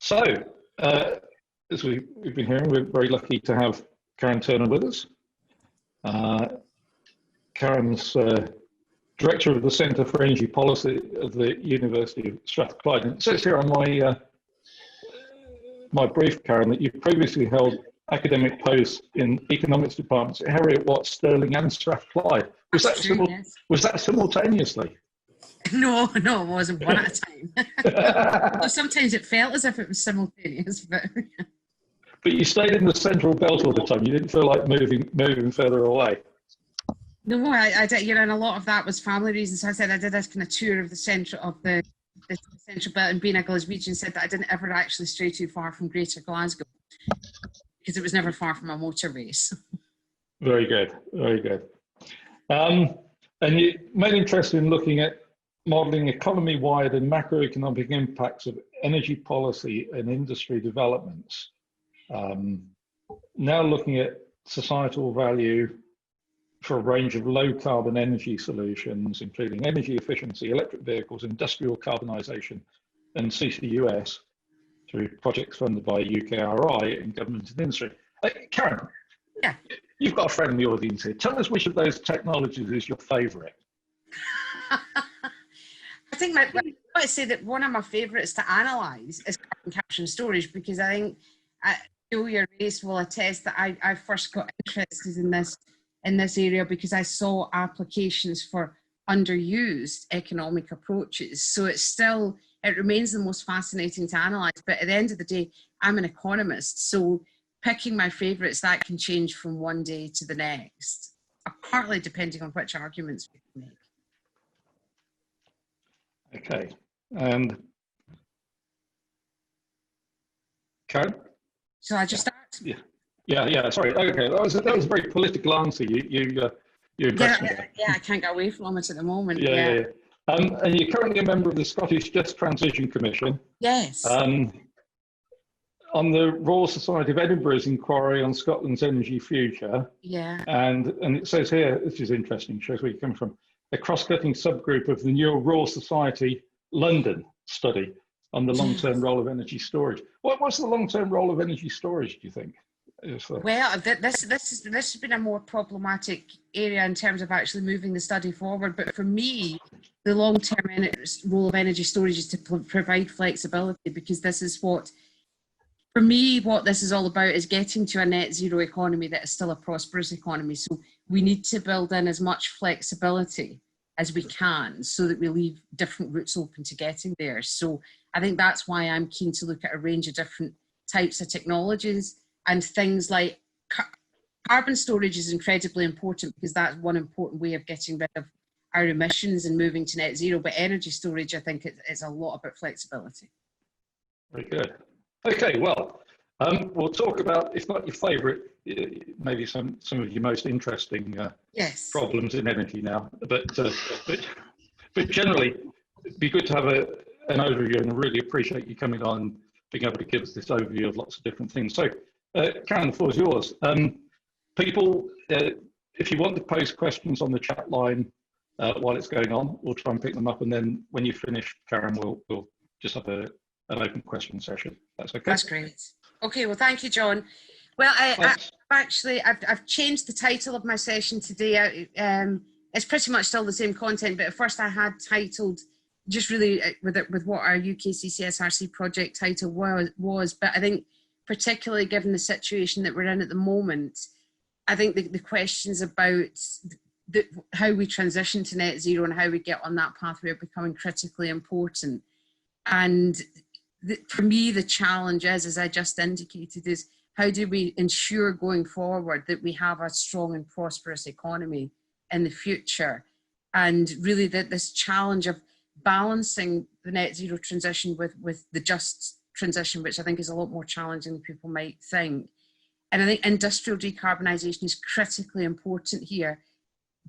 So, as we've been hearing, we're very lucky to have Karen Turner with us. Karen's Director of the Centre for Energy Policy at the University of Strathclyde. And it says here on my brief, Karen, that you previously held academic posts in economics departments at Heriot Watt, Stirling and Strathclyde. Was that simultaneously? No, it wasn't, one at a time. Well, sometimes it felt as if it was simultaneous, but... But you stayed in the central belt all the time. You didn't feel like moving further away. No, I did. You know, and a lot of that was family reasons. So I said I did this kind of tour of the central belt, and being a Glaswegian, said that I didn't ever actually stray too far from Greater Glasgow because it was never far from a motorway. Very good, very good. And you made interest in looking at modelling economy-wide and macroeconomic impacts of energy policy and industry developments. Now looking at societal value for a range of low-carbon energy solutions, including energy efficiency, electric vehicles, industrial carbonisation, and CCUS through projects funded by UKRI and government and industry. Karen, yeah, you've got a friend in the audience here. Tell us which of those technologies is your favourite. I think I want to say that one of my favourites to analyse is carbon capture and storage, because I think Julia Race will attest that I first got interested in this area because I saw applications for underused economic approaches. So it remains the most fascinating to analyse. But at the end of the day, I'm an economist. So picking my favourites, that can change from one day to the next, partly depending on which arguments we can make. Okay, and Karen? Shall I just start? Yeah. Sorry. Okay, that was a very political answer. You addressed me there. Yeah, I can't get away from it at the moment. Yeah. And you're currently a member of the Scottish Just Transition Commission. Yes. On the Royal Society of Edinburgh's inquiry on Scotland's energy future. Yeah. And it says here, this is interesting, shows where you come from, a cross-cutting subgroup of the new Royal Society London study on the long-term role of energy storage. What's the long-term role of energy storage, do you think? Well, this has been a more problematic area in terms of actually moving the study forward. But for me, the long-term role of energy storage is to provide flexibility, because this is what this is all about, is getting to a net zero economy that is still a prosperous economy. So we need to build in as much flexibility as we can so that we leave different routes open to getting there. So I think that's why I'm keen to look at a range of different types of technologies, and things like carbon storage is incredibly important, because that's one important way of getting rid of our emissions and moving to net zero. But energy storage, I think, is a lot about flexibility. Very good. Okay, well, we'll talk about, if not your favourite, maybe some of your most interesting problems in energy now. But generally, it'd be good to have an overview, and I really appreciate you coming on and being able to give us this overview of lots of different things. So, Karen, the floor is yours. People, if you want to post questions on the chat line while it's going on, we'll try and pick them up, and then when you finish, Karen, we'll just have an open question session. That's okay. That's great. Okay, well, thank you, John. Well, I've changed the title of my session today. It's pretty much still the same content, but at first I had titled just really with what our UKCCSRC project title was. But I think, particularly given the situation that we're in at the moment, I think the questions about how we transition to net zero and how we get on that pathway are becoming critically important. And for me, the challenge is, as I just indicated, is how do we ensure going forward that we have a strong and prosperous economy in the future? And really this challenge of balancing the net zero transition with the just transition, which I think is a lot more challenging than people might think. And I think industrial decarbonisation is critically important here,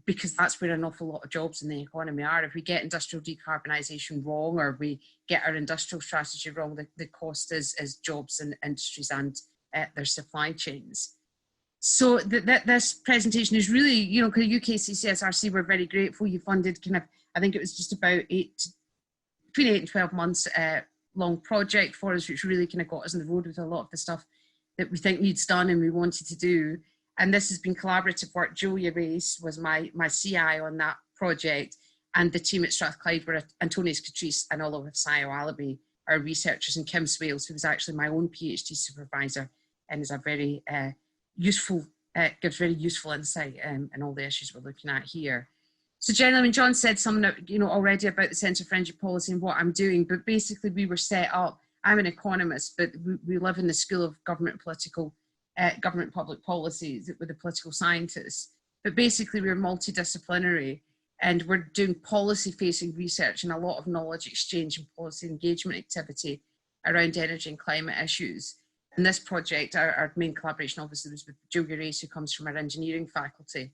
because that's where an awful lot of jobs in the economy are. If we get industrial decarbonisation wrong, or we get our industrial strategy wrong, the cost is jobs in industries and their supply chains. So this presentation is really, you know, because UKCCSRC, we're very grateful. You funded I think it was just about between 8 and 12 months long project for us, which really kind of got us on the road with a lot of the stuff that we think needs done and we wanted to do. And this has been collaborative work. Julia Race was my CI on that project, and the team at Strathclyde were Antonius Catrice and Oliver Sayo-Alabi, our researchers, and Kim Swales, who was actually my own PhD supervisor and is a very useful, gives very useful insight in all the issues we're looking at here. So generally, I mean, John said something, already about the Centre for Energy Policy and what I'm doing, but basically we were set up, I'm an economist, but we live in the School of Government Public Policy with the political scientists. But basically we're multidisciplinary, and we're doing policy-facing research and a lot of knowledge exchange and policy engagement activity around energy and climate issues. And this project, our main collaboration obviously was with Julia Race, who comes from our engineering faculty.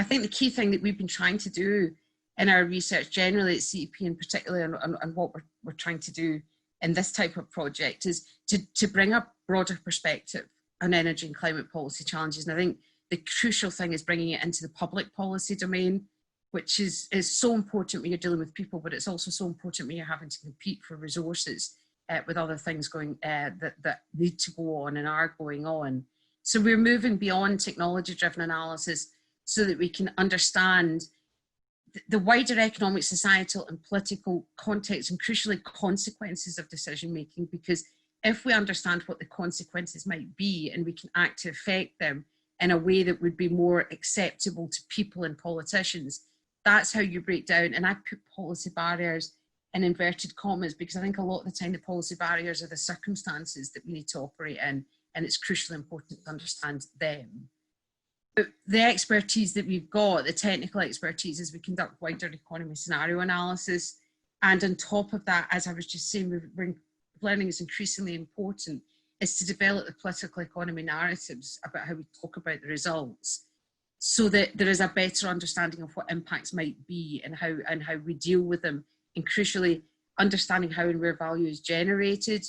I think the key thing that we've been trying to do in our research generally at CEP, and particularly on what we're trying to do in this type of project, is to bring a broader perspective on energy and climate policy challenges. And I think the crucial thing is bringing it into the public policy domain, which is so important when you're dealing with people, but it's also so important when you're having to compete for resources with other things going that need to go on and are going on. So we're moving beyond technology-driven analysis so that we can understand the wider economic, societal and political context, and crucially consequences of decision making, because if we understand what the consequences might be and we can act to affect them in a way that would be more acceptable to people and politicians, that's how you break down. And I put policy barriers in inverted commas, because I think a lot of the time the policy barriers are the circumstances that we need to operate in, and it's crucially important to understand them. But the expertise that we've got, the technical expertise, is we conduct wider economy scenario analysis. And on top of that, as I was just saying, learning is increasingly important, is to develop the political economy narratives about how we talk about the results, so that there is a better understanding of what impacts might be and how we deal with them, and crucially understanding how and where value is generated,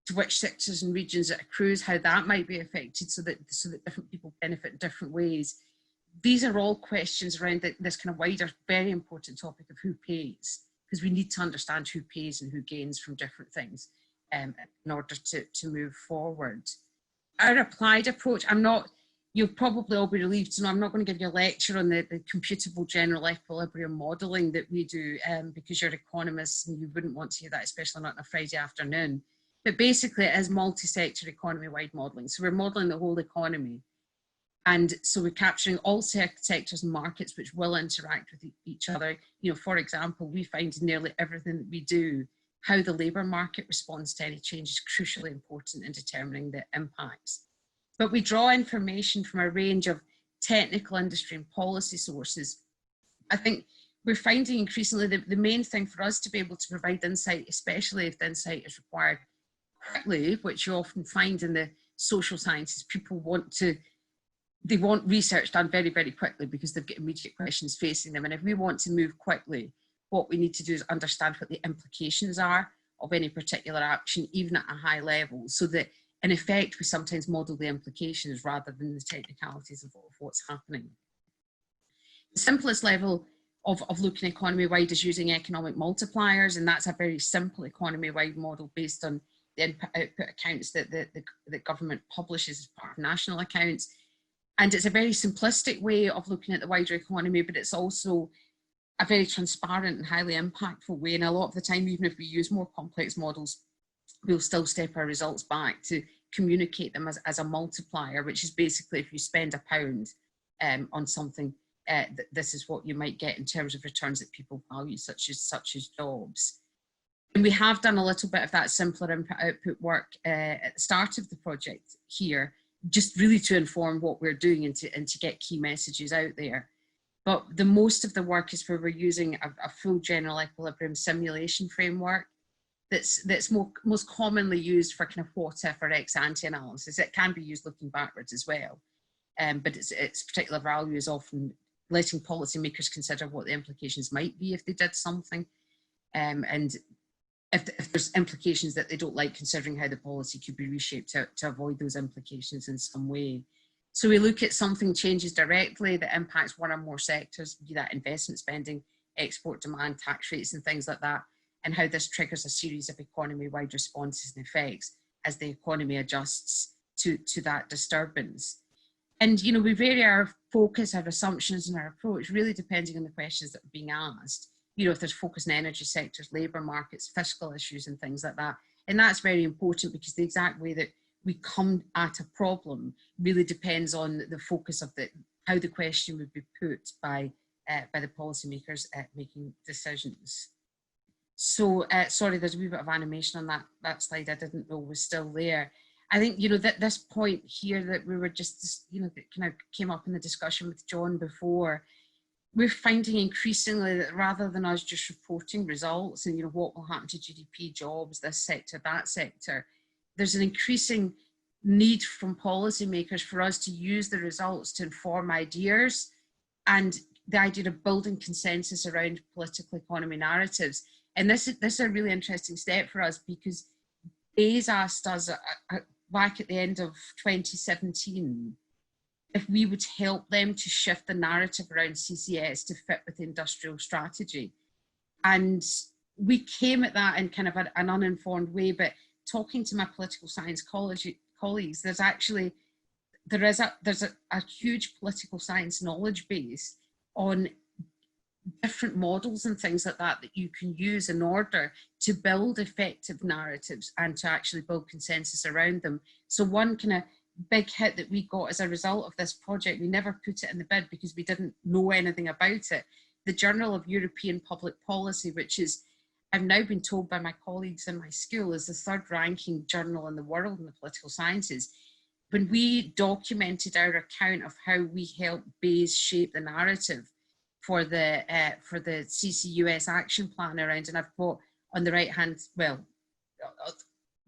to which sectors and regions it accrues, how that might be affected, so that different people benefit in different ways. These are all questions around this kind of wider, very important topic of who pays, because we need to understand who pays and who gains from different things in order to move forward. Our applied approach, you'll probably all be relieved to know I'm not going to give you a lecture on the computable general equilibrium modelling that we do, because you're economists and you wouldn't want to hear that, especially not on a Friday afternoon. But basically it is multi-sector economy-wide modelling. So we're modelling the whole economy. And so we're capturing all sectors and markets which will interact with each other. For example, we find in nearly everything that we do, how the labour market responds to any change is crucially important in determining the impacts. But we draw information from a range of technical, industry and policy sources. I think we're finding increasingly the main thing for us to be able to provide insight, especially if the insight is required quickly, which you often find in the social sciences, people want research done very, very quickly because they've got immediate questions facing them. And if we want to move quickly, what we need to do is understand what the implications are of any particular action, even at a high level, so that in effect we sometimes model the implications rather than the technicalities of what's happening. The simplest level of looking economy-wide is using economic multipliers, and that's a very simple economy-wide model based on the input-output accounts that the government publishes as part of national accounts. And it's a very simplistic way of looking at the wider economy, but it's also a very transparent and highly impactful way. And a lot of the time, even if we use more complex models, we'll still step our results back to communicate them as a multiplier, which is basically if you spend £1 on something, this is what you might get in terms of returns that people value, such as jobs. And we have done a little bit of that simpler input-output work at the start of the project here, just really to inform what we're doing and to get key messages out there. But the most of the work is where we're using a full general equilibrium simulation framework that's most commonly used for kind of what if or ex ante analysis. It can be used looking backwards as well, but its particular value is often letting policymakers consider what the implications might be if they did something, and if there's implications that they don't like, considering how the policy could be reshaped to avoid those implications in some way. So we look at something changes directly that impacts one or more sectors, be that investment spending, export demand, tax rates and things like that. and how this triggers a series of economy-wide responses and effects as the economy adjusts to that disturbance. And, you know, we vary our focus, our assumptions and our approach really depending on the questions that are being asked. You know, if there's focus in energy sectors, labour markets, fiscal issues and things like that. And that's very important because the exact way that we come at a problem really depends on the focus of how the question would be put by the policymakers making decisions. So, sorry, there's a wee bit of animation on that slide I didn't know was still there. I think, you know, that this point here that we were just, you know, that kind of came up in the discussion with John before, we're finding increasingly that rather than us just reporting results and, you know, what will happen to GDP, jobs, this sector, that sector, there's an increasing need from policymakers for us to use the results to inform ideas, and the idea of building consensus around political economy narratives. And this is a really interesting step for us because Bayes asked us back at the end of 2017 if we would help them to shift the narrative around CCS to fit with the industrial strategy. And we came at that in kind of an uninformed way, but talking to my political science colleagues, there's a huge political science knowledge base on different models and things like that you can use in order to build effective narratives and to actually build consensus around them. So one kind of big hit that we got as a result of this project, we never put it in the bid because we didn't know anything about it. The Journal of European Public Policy, which is, I've now been told by my colleagues in my school, is the third ranking journal in the world in the political sciences. When we documented our account of how we helped Bayes shape the narrative for the CCUS action plan around, and I've got on the right hand, well,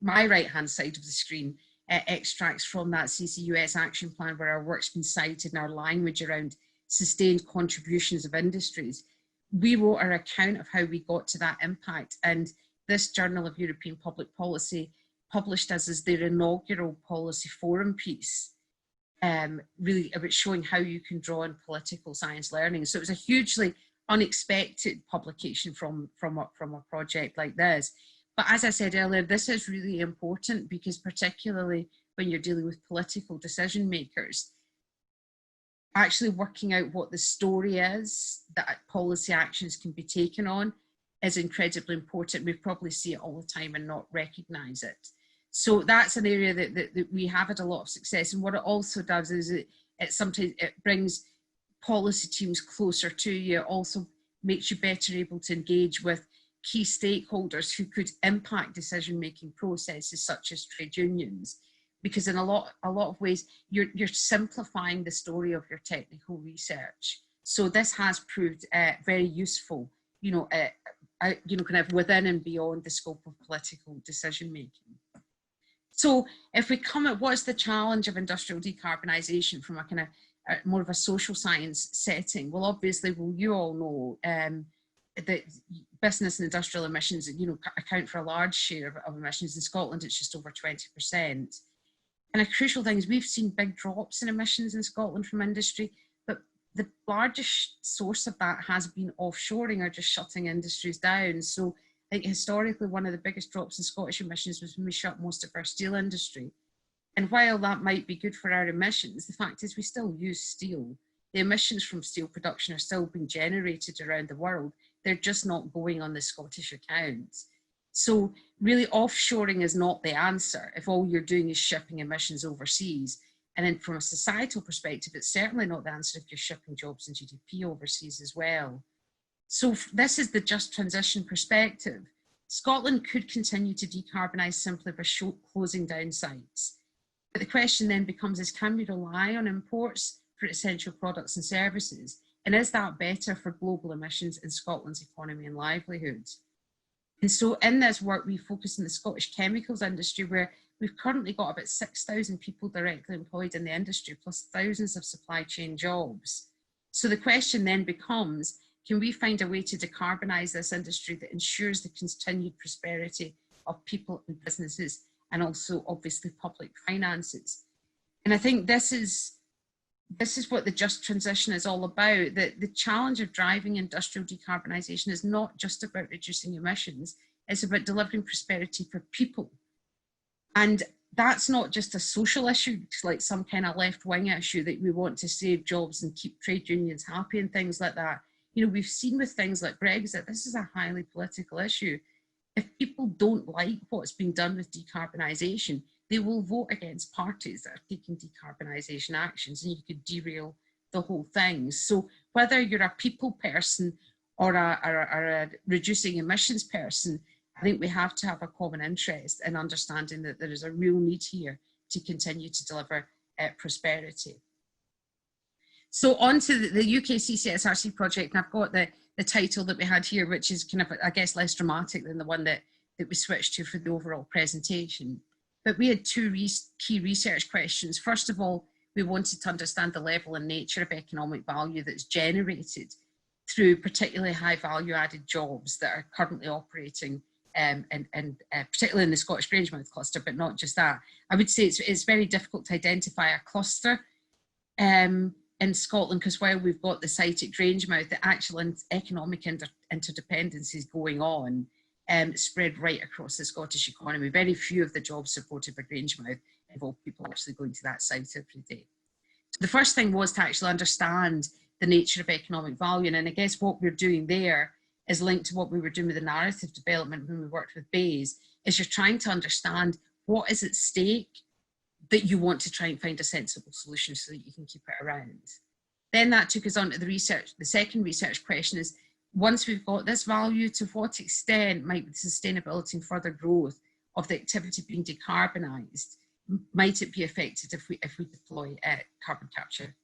my right hand side of the screen, extracts from that CCUS action plan where our work's been cited and our language around sustained contributions of industries. We wrote our account of how we got to that impact, and this Journal of European Public Policy published us as their inaugural policy forum piece, really about showing how you can draw on political science learning. So it was a hugely unexpected publication from a project like this. But as I said earlier, this is really important because particularly when you're dealing with political decision makers, actually working out what the story is that policy actions can be taken on is incredibly important. We probably see it all the time and not recognise it. So that's an area that we have had a lot of success. And what it also does is it sometimes brings policy teams closer to you. It also makes you better able to engage with key stakeholders who could impact decision-making processes such as trade unions. Because in a lot of ways, you're simplifying the story of your technical research. So this has proved very useful, kind of within and beyond the scope of political decision making. So if we come at what's the challenge of industrial decarbonisation from a kind of more of a social science setting, well, obviously, you all know that business and industrial emissions, account for a large share of emissions. In Scotland, it's just over 20%. And a crucial thing is we've seen big drops in emissions in Scotland from industry, but the largest source of that has been offshoring or just shutting industries down. So I think historically one of the biggest drops in Scottish emissions was when we shut most of our steel industry. And while that might be good for our emissions, the fact is we still use steel. The emissions from steel production are still being generated around the world. They're just not going on the Scottish accounts. So really offshoring is not the answer if all you're doing is shipping emissions overseas. And then from a societal perspective, it's certainly not the answer if you're shipping jobs and GDP overseas as well. So this is the just transition perspective. Scotland could continue to decarbonise simply by closing down sites. But the question then becomes is, can we rely on imports for essential products and services? And is that better for global emissions in Scotland's economy and livelihoods? And so in this work, we focus on the Scottish chemicals industry, where we've currently got about 6,000 people directly employed in the industry, plus thousands of supply chain jobs. So the question then becomes, can we find a way to decarbonise this industry that ensures the continued prosperity of people and businesses, and also obviously public finances? And I think this is this is what the just transition is all about. The challenge of driving industrial decarbonisation is not just about reducing emissions, it's about delivering prosperity for people. And that's not just a social issue, like some kind of left-wing issue that we want to save jobs and keep trade unions happy and things like that. You know, we've seen with things like Brexit, this is a highly political issue. If people don't like what's being done with decarbonisation, they will vote against parties that are taking decarbonisation actions, and you could derail the whole thing. So whether you're a people person or a reducing emissions person, I think we have to have a common interest in understanding that there is a real need here to continue to deliver prosperity. So on to the UKCCSRC project, and I've got the title that we had here, which is kind of, I guess, less dramatic than the one that we switched to for the overall presentation. But we had two key research questions. First of all, we wanted to understand the level and nature of economic value that's generated through particularly high value added jobs that are currently operating and particularly in the Scottish Grangemouth cluster, but not just that. I would say it's very difficult to identify a cluster in Scotland, because while we've got the site at Grangemouth, the actual economic interdependence is going on spread right across the Scottish economy. Very few of the jobs supported by Grangemouth involve people actually going to that site every day. So the first thing was to actually understand the nature of economic value, and I guess what we're doing there is linked to what we were doing with the narrative development when we worked with Bayes, is you're trying to understand what is at stake that you want to try and find a sensible solution so that you can keep it around. Then that took us on to the research. The second research question is, once we've got this value, to what extent might the sustainability and further growth of the activity being decarbonised, might it be affected if we deploy carbon capture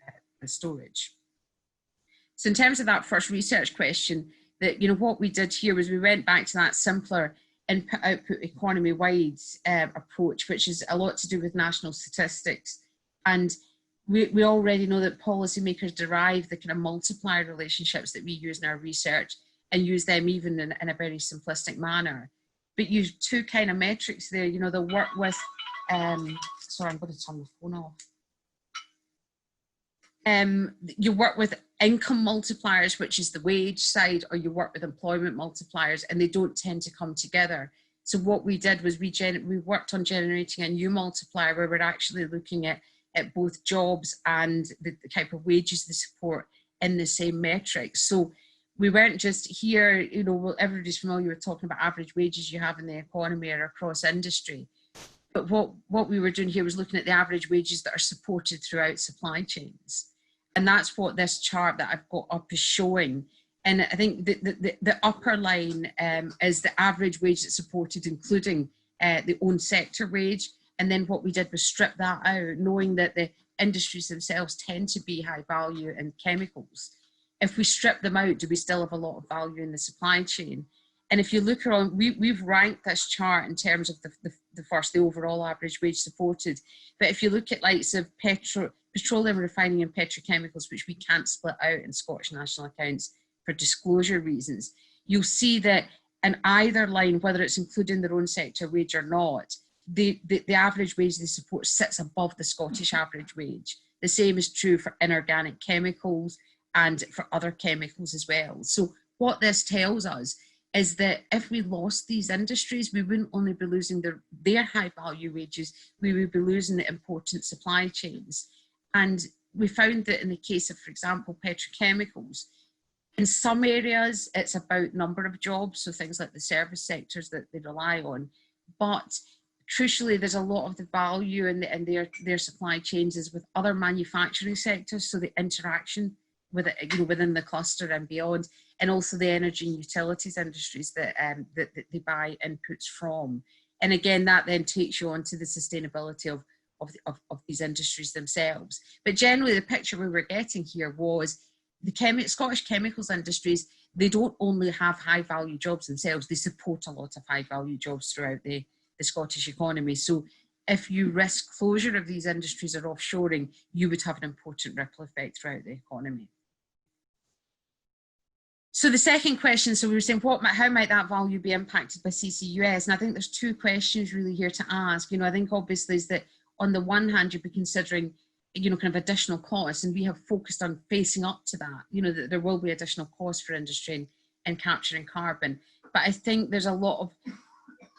and storage? So in terms of that first research question, that, you know, what we did here was we went back to that simpler input-output economy-wide approach, which is a lot to do with national statistics. And we already know that policymakers derive the kind of multiplier relationships that we use in our research and use them even in a very simplistic manner. But use two kind of metrics there. You know, they'll work with, sorry, I'm going to turn the phone off. You work with income multipliers, which is the wage side, or you work with employment multipliers, and they don't tend to come together. So what we did was we worked on generating a new multiplier where we're actually looking at both jobs and the type of wages they support in the same metric. So we weren't just here, you know, everybody's familiar with talking about average wages you have in the economy or across industry. But what we were doing here was looking at the average wages that are supported throughout supply chains. And that's what this chart that I've got up is showing. And I think the upper line is the average wage that's supported, including the own sector wage. And then what we did was strip that out, knowing that the industries themselves tend to be high value in chemicals. If we strip them out, do we still have a lot of value in the supply chain? And if you look around, we've ranked this chart in terms of the overall average wage supported. But if you look at likes of petroleum refining and petrochemicals, which we can't split out in Scottish national accounts for disclosure reasons, you'll see that in either line, whether it's including their own sector wage or not, the average wage they support sits above the Scottish average wage. The same is true for inorganic chemicals and for other chemicals as well. So what this tells us is that if we lost these industries, we wouldn't only be losing their high value wages, we would be losing the important supply chains. And we found that in the case of, for example, petrochemicals, in some areas, it's about number of jobs, so things like the service sectors that they rely on. But crucially, there's a lot of the value in their supply chains is with other manufacturing sectors, so the interaction with it, you know, within the cluster and beyond, and also the energy and utilities industries that they buy inputs from. And again, that then takes you on to the sustainability of these industries themselves. But generally, the picture we were getting here was the Scottish chemicals industries, they don't only have high value jobs themselves, they support a lot of high value jobs throughout the Scottish economy. So if you risk closure of these industries or offshoring, you would have an important ripple effect throughout the economy. So the second question, so we were saying, how might that value be impacted by CCUS? And I think there's two questions really here to ask. You know, I think obviously is that on the one hand, you'd be considering, kind of additional costs, and we have focused on facing up to that, that there will be additional costs for industry in capturing carbon. But I think there's a lot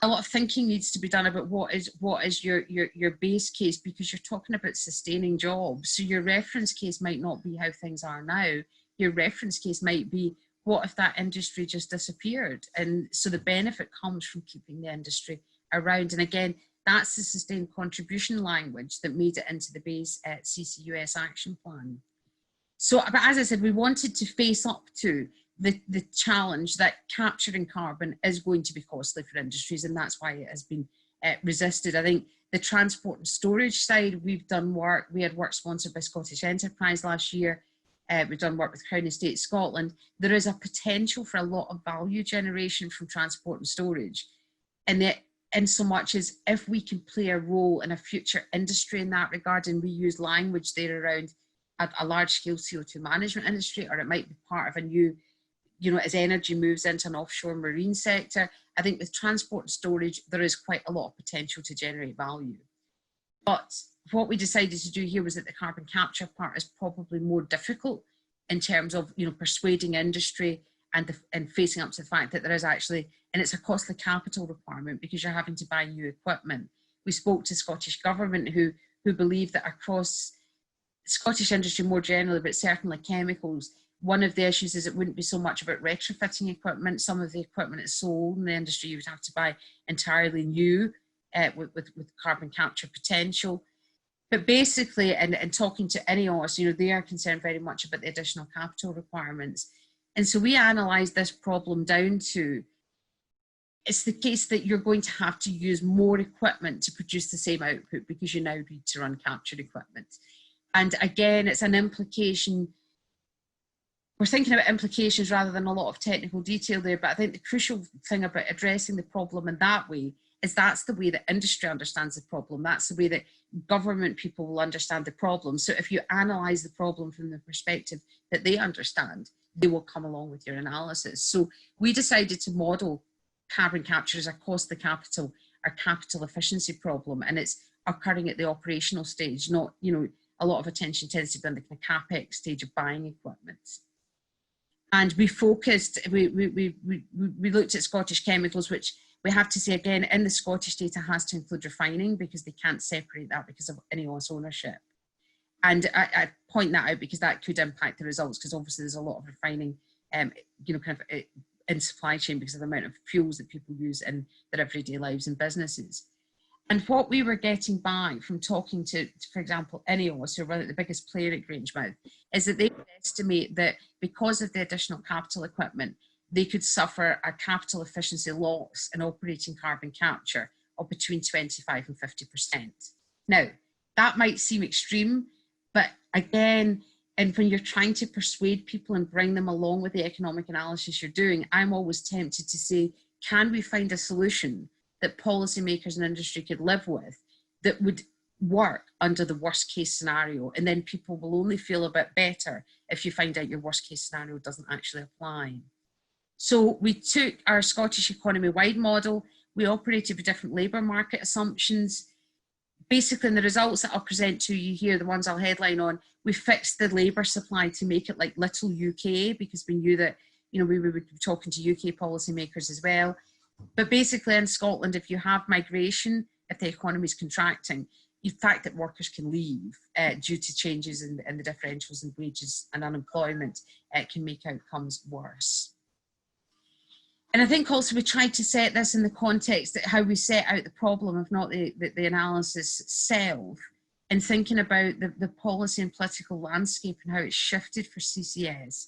of thinking needs to be done about what is your base case, because you're talking about sustaining jobs. So your reference case might not be how things are now. Your reference case might be, what if that industry just disappeared? And so the benefit comes from keeping the industry around. And again, that's the sustained contribution language that made it into the base CCUS action plan. So, but as I said, we wanted to face up to the challenge that capturing carbon is going to be costly for industries, and that's why it has been resisted. I think the transport and storage side, we've done work. We had work sponsored by Scottish Enterprise last year. We've done work with Crown Estate Scotland. There is a potential for a lot of value generation from transport and storage, and in so much as if we can play a role in a future industry in that regard, and we use language there around a large-scale CO2 management industry, or it might be part of a new, as energy moves into an offshore marine sector. I think with transport and storage, there is quite a lot of potential to generate value. But what we decided to do here was that the carbon capture part is probably more difficult in terms of, persuading industry and facing up to the fact that there is actually, and it's a costly capital requirement because you're having to buy new equipment. We spoke to Scottish Government who believe that across Scottish industry more generally, but certainly chemicals, one of the issues is it wouldn't be so much about retrofitting equipment. Some of the equipment is so old in the industry, you would have to buy entirely new with carbon capture potential. But basically, and talking to INEOS, they are concerned very much about the additional capital requirements. And so we analysed this problem down to, it's the case that you're going to have to use more equipment to produce the same output because you now need to run captured equipment. And again, it's an implication. We're thinking about implications rather than a lot of technical detail there, but I think the crucial thing about addressing the problem in that way is that's the way that industry understands the problem. That's the way that government people will understand the problem. So if you analyse the problem from the perspective that they understand, they will come along with your analysis. So we decided to model carbon capture as a cost to capital, or capital efficiency problem, and it's occurring at the operational stage, not, a lot of attention tends to be on the kind of capex stage of buying equipment. And we focused, we looked at Scottish chemicals, which we have to say again, in the Scottish data has to include refining because they can't separate that because of INEOS ownership. And I point that out because that could impact the results, because obviously there's a lot of refining, in supply chain because of the amount of fuels that people use in their everyday lives and businesses. And what we were getting back from talking to, for example, INEOS, who are the biggest player at Grangemouth, is that they estimate that because of the additional capital equipment, they could suffer a capital efficiency loss in operating carbon capture of between 25 and 50%. Now, that might seem extreme, but again, and when you're trying to persuade people and bring them along with the economic analysis you're doing, I'm always tempted to say, can we find a solution that policymakers and industry could live with that would work under the worst case scenario? And then people will only feel a bit better if you find out your worst case scenario doesn't actually apply. So we took our Scottish economy-wide model, we operated with different labour market assumptions. Basically, in the results that I'll present to you here, the ones I'll headline on, we fixed the labour supply to make it like little UK, because we knew that, we would be talking to UK policymakers as well. But basically in Scotland, if you have migration, if the economy is contracting, the fact that workers can leave due to changes in the differentials in wages and unemployment can make outcomes worse. And I think also we tried to set this in the context that how we set out the problem, if not the analysis itself, and thinking about the policy and political landscape and how it's shifted for CCS.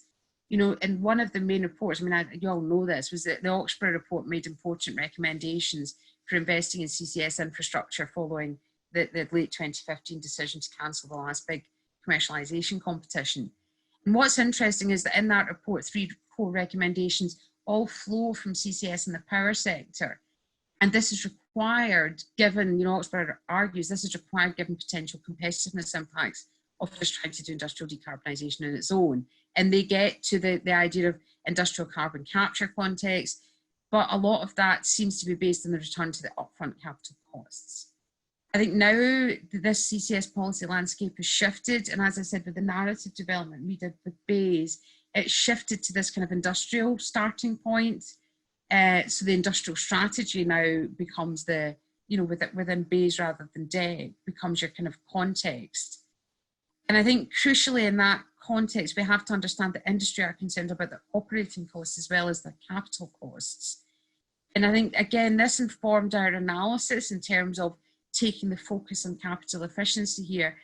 And one of the main reports, you all know this, was that the Oxborough report made important recommendations for investing in CCS infrastructure following the late 2015 decision to cancel the last big commercialisation competition. And what's interesting is that in that report, 3 core recommendations all flow from CCS in the power sector. And this is required given, Oxborough argues, this is required given potential competitiveness impacts of just trying to do industrial decarbonisation on its own. And they get to the idea of industrial carbon capture context, but a lot of that seems to be based on the return to the upfront capital costs. I think now this CCS policy landscape has shifted, and as I said, with the narrative development we did with Bayes, it shifted to this kind of industrial starting point. So the industrial strategy now becomes the, within Bayes rather than DEC, becomes your kind of context. And I think crucially in that context, we have to understand that industry are concerned about the operating costs as well as the capital costs. And I think, again, this informed our analysis in terms of taking the focus on capital efficiency here.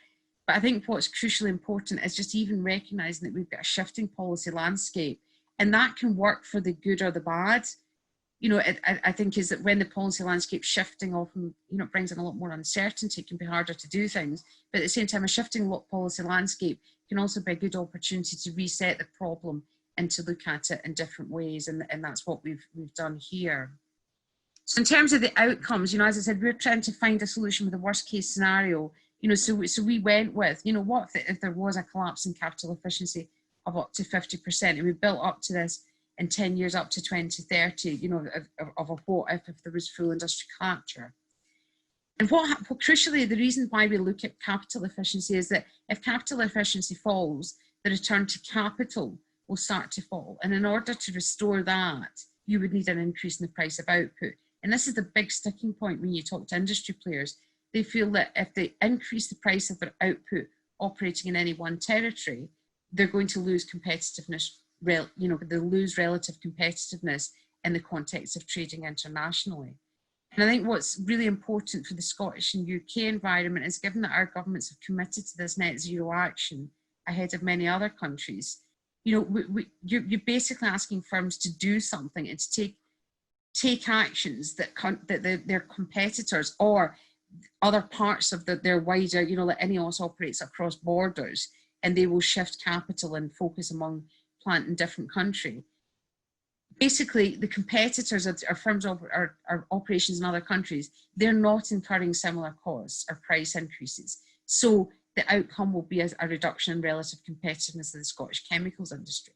But I think what's crucially important is just even recognising that we've got a shifting policy landscape, and that can work for the good or the bad. I think is that when the policy landscape's shifting, often, brings in a lot more uncertainty, it can be harder to do things. But at the same time, a shifting policy landscape can also be a good opportunity to reset the problem and to look at it in different ways. And that's what we've done here. So in terms of the outcomes, as I said, we're trying to find a solution with the worst case scenario. So we went with, what if there was a collapse in capital efficiency of up to 50%, and we built up to this in 10 years up to 2030, of a what if there was full industry capture. And crucially, the reason why we look at capital efficiency is that if capital efficiency falls, the return to capital will start to fall. And in order to restore that, you would need an increase in the price of output. And this is the big sticking point when you talk to industry players. They feel that if they increase the price of their output operating in any one territory, they're going to lose competitiveness, they'll lose relative competitiveness in the context of trading internationally. And I think what's really important for the Scottish and UK environment is, given that our governments have committed to this net zero action ahead of many other countries, you're basically asking firms to do something and to take actions that their competitors or other parts of their wider, like INEOS operates across borders, and they will shift capital and focus among plant in different country. Basically, the competitors are firms or operations in other countries, they're not incurring similar costs or price increases. So the outcome will be a reduction in relative competitiveness of the Scottish chemicals industry.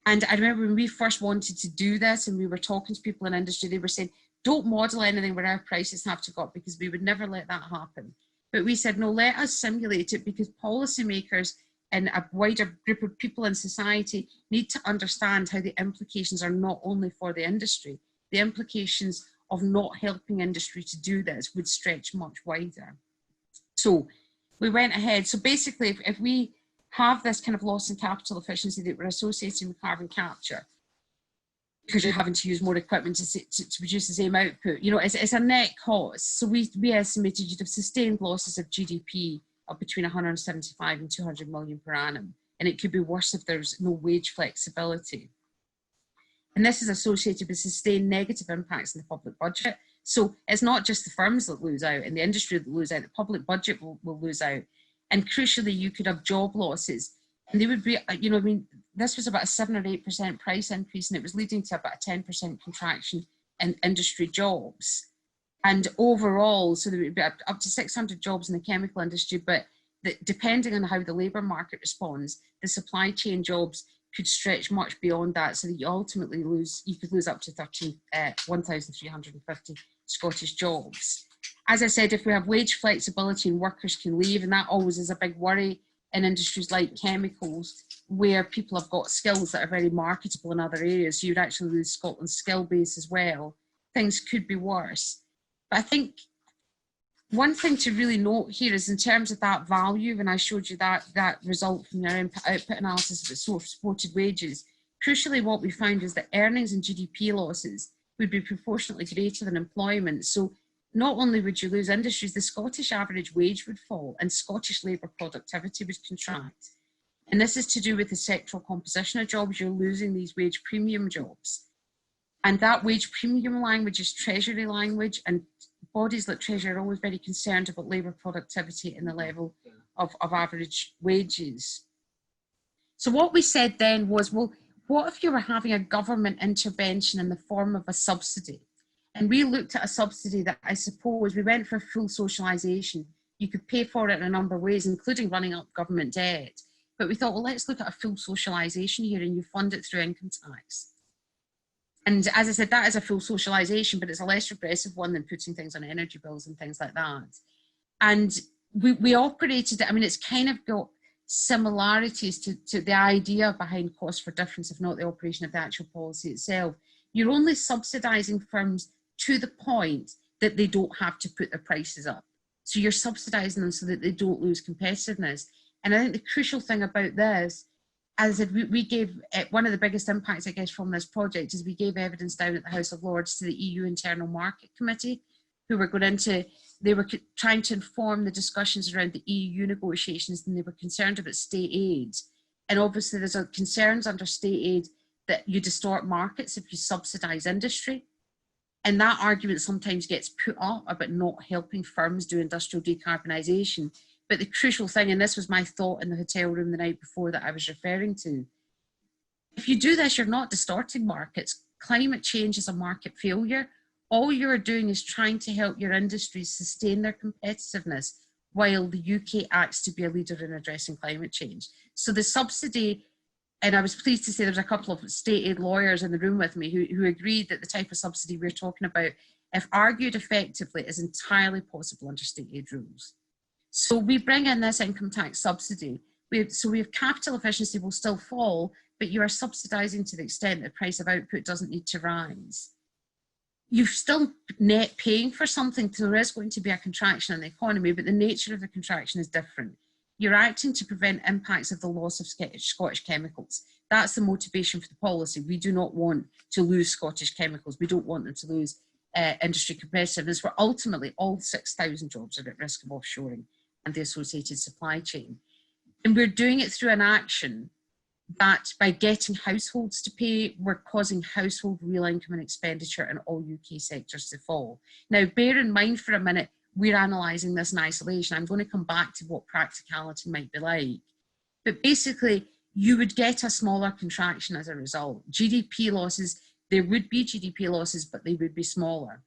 And I remember when we first wanted to do this and we were talking to people in industry, they were saying, don't model anything where our prices have to go up, because we would never let that happen. But we said, no, let us simulate it, because policymakers and a wider group of people in society need to understand how the implications are not only for the industry, the implications of not helping industry to do this would stretch much wider. So we went ahead. So basically, if we have this kind of loss in capital efficiency that we're associating with carbon capture, because you're having to use more equipment to produce the same output, it's a net cost. So we estimated you'd have sustained losses of GDP of between 175 and 200 million per annum. And it could be worse if there's no wage flexibility. And this is associated with sustained negative impacts in the public budget. So it's not just the firms that lose out and the industry that lose out, the public budget will lose out. And crucially, you could have job losses. And they would be, this was about a 7 or 8% price increase, and it was leading to about a 10% contraction in industry jobs. And overall, so there would be up to 600 jobs in the chemical industry, but depending on how the labour market responds, the supply chain jobs could stretch much beyond that, so that you ultimately could lose up to 1,350 Scottish jobs. As I said, if we have wage flexibility and workers can leave, and that always is a big worry in industries like chemicals, where people have got skills that are very marketable in other areas, so you'd actually lose Scotland's skill base as well. Things could be worse. But I think one thing to really note here is in terms of that value, when I showed you that result from your output analysis of supported wages, crucially what we found is that earnings and GDP losses would be proportionately greater than employment. So not only would you lose industries, the Scottish average wage would fall and Scottish labour productivity would contract. And this is to do with the sectoral composition of jobs. You're losing these wage premium jobs. And that wage premium language is Treasury language, and bodies like Treasury are always very concerned about labour productivity and the level of average wages. So what we said then was, well, what if you were having a government intervention in the form of a subsidy? And we looked at a subsidy that, I suppose, we went for full socialisation. You could pay for it in a number of ways, including running up government debt. But we thought, well, let's look at a full socialisation here, and you fund it through income tax. And as I said, that is a full socialisation, but it's a less repressive one than putting things on energy bills and things like that. And we operated, I mean, it's kind of got similarities to the idea behind cost for difference, if not the operation of the actual policy itself. You're only subsidising firms to the point that they don't have to put their prices up. So you're subsidising them so that they don't lose competitiveness. And I think the crucial thing about this, as we gave, one of the biggest impacts, I guess, from this project is we gave evidence down at the House of Lords to the EU Internal Market Committee, who were going into, they were trying to inform the discussions around the EU negotiations, and they were concerned about state aid. And obviously there's concerns under state aid that you distort markets if you subsidise industry. And that argument sometimes gets put up about not helping firms do industrial decarbonisation. But the crucial thing, and this was my thought in the hotel room the night before that I was referring to, if you do this, you're not distorting markets. Climate change is a market failure. All you're doing is trying to help your industries sustain their competitiveness while the UK acts to be a leader in addressing climate change. So the subsidy, and I was pleased to say there was a couple of state aid lawyers in the room with me who agreed that the type of subsidy we're talking about, if argued effectively, is entirely possible under state aid rules. So we bring in this income tax subsidy. So we have capital efficiency will still fall, but you are subsidising to the extent that price of output doesn't need to rise. You're still net paying for something, so there is going to be a contraction in the economy, but the nature of the contraction is different. You're acting to prevent impacts of the loss of Scottish chemicals. That's the motivation for the policy. We do not want to lose Scottish chemicals. We don't want them to lose industry competitiveness, where ultimately all 6,000 jobs are at risk of offshoring and the associated supply chain. And we're doing it through an action that by getting households to pay, we're causing household real income and expenditure in all UK sectors to fall. Now, bear in mind for a minute, we're analysing this in isolation. I'm going to come back to what practicality might be like. But basically, you would get a smaller contraction as a result. GDP losses, there would be GDP losses, but they would be smaller.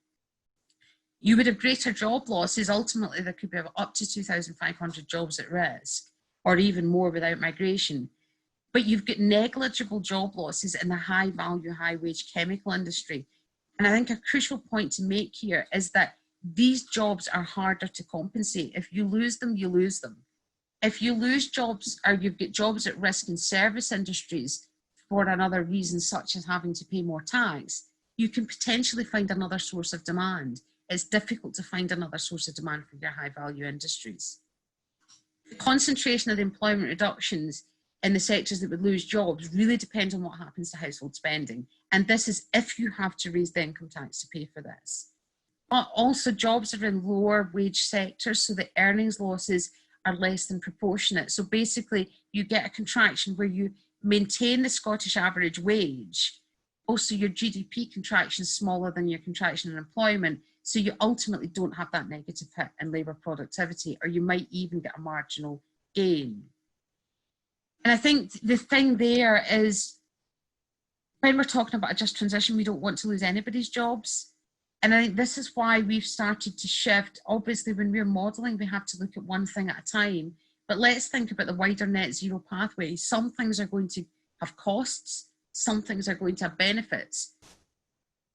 You would have greater job losses. Ultimately, there could be up to 2,500 jobs at risk, or even more without migration. But you've got negligible job losses in the high value, high wage chemical industry. And I think a crucial point to make here is that these jobs are harder to compensate. If you lose them, you lose them. If you lose jobs, or you've got jobs at risk in service industries for another reason, such as having to pay more tax, you can potentially find another source of demand. It's difficult to find another source of demand for your high value industries. The concentration of the employment reductions in the sectors that would lose jobs really depend on what happens to household spending. And this is if you have to raise the income tax to pay for this. But also jobs are in lower wage sectors, so the earnings losses are less than proportionate. So basically you get a contraction where you maintain the Scottish average wage. Also your GDP contraction is smaller than your contraction in employment. So you ultimately don't have that negative hit in labour productivity, or you might even get a marginal gain. And I think the thing there is, when we're talking about a just transition, we don't want to lose anybody's jobs. And I think this is why we've started to shift. Obviously, when we're modelling, we have to look at one thing at a time. But let's think about the wider net zero pathway. Some things are going to have costs, some things are going to have benefits.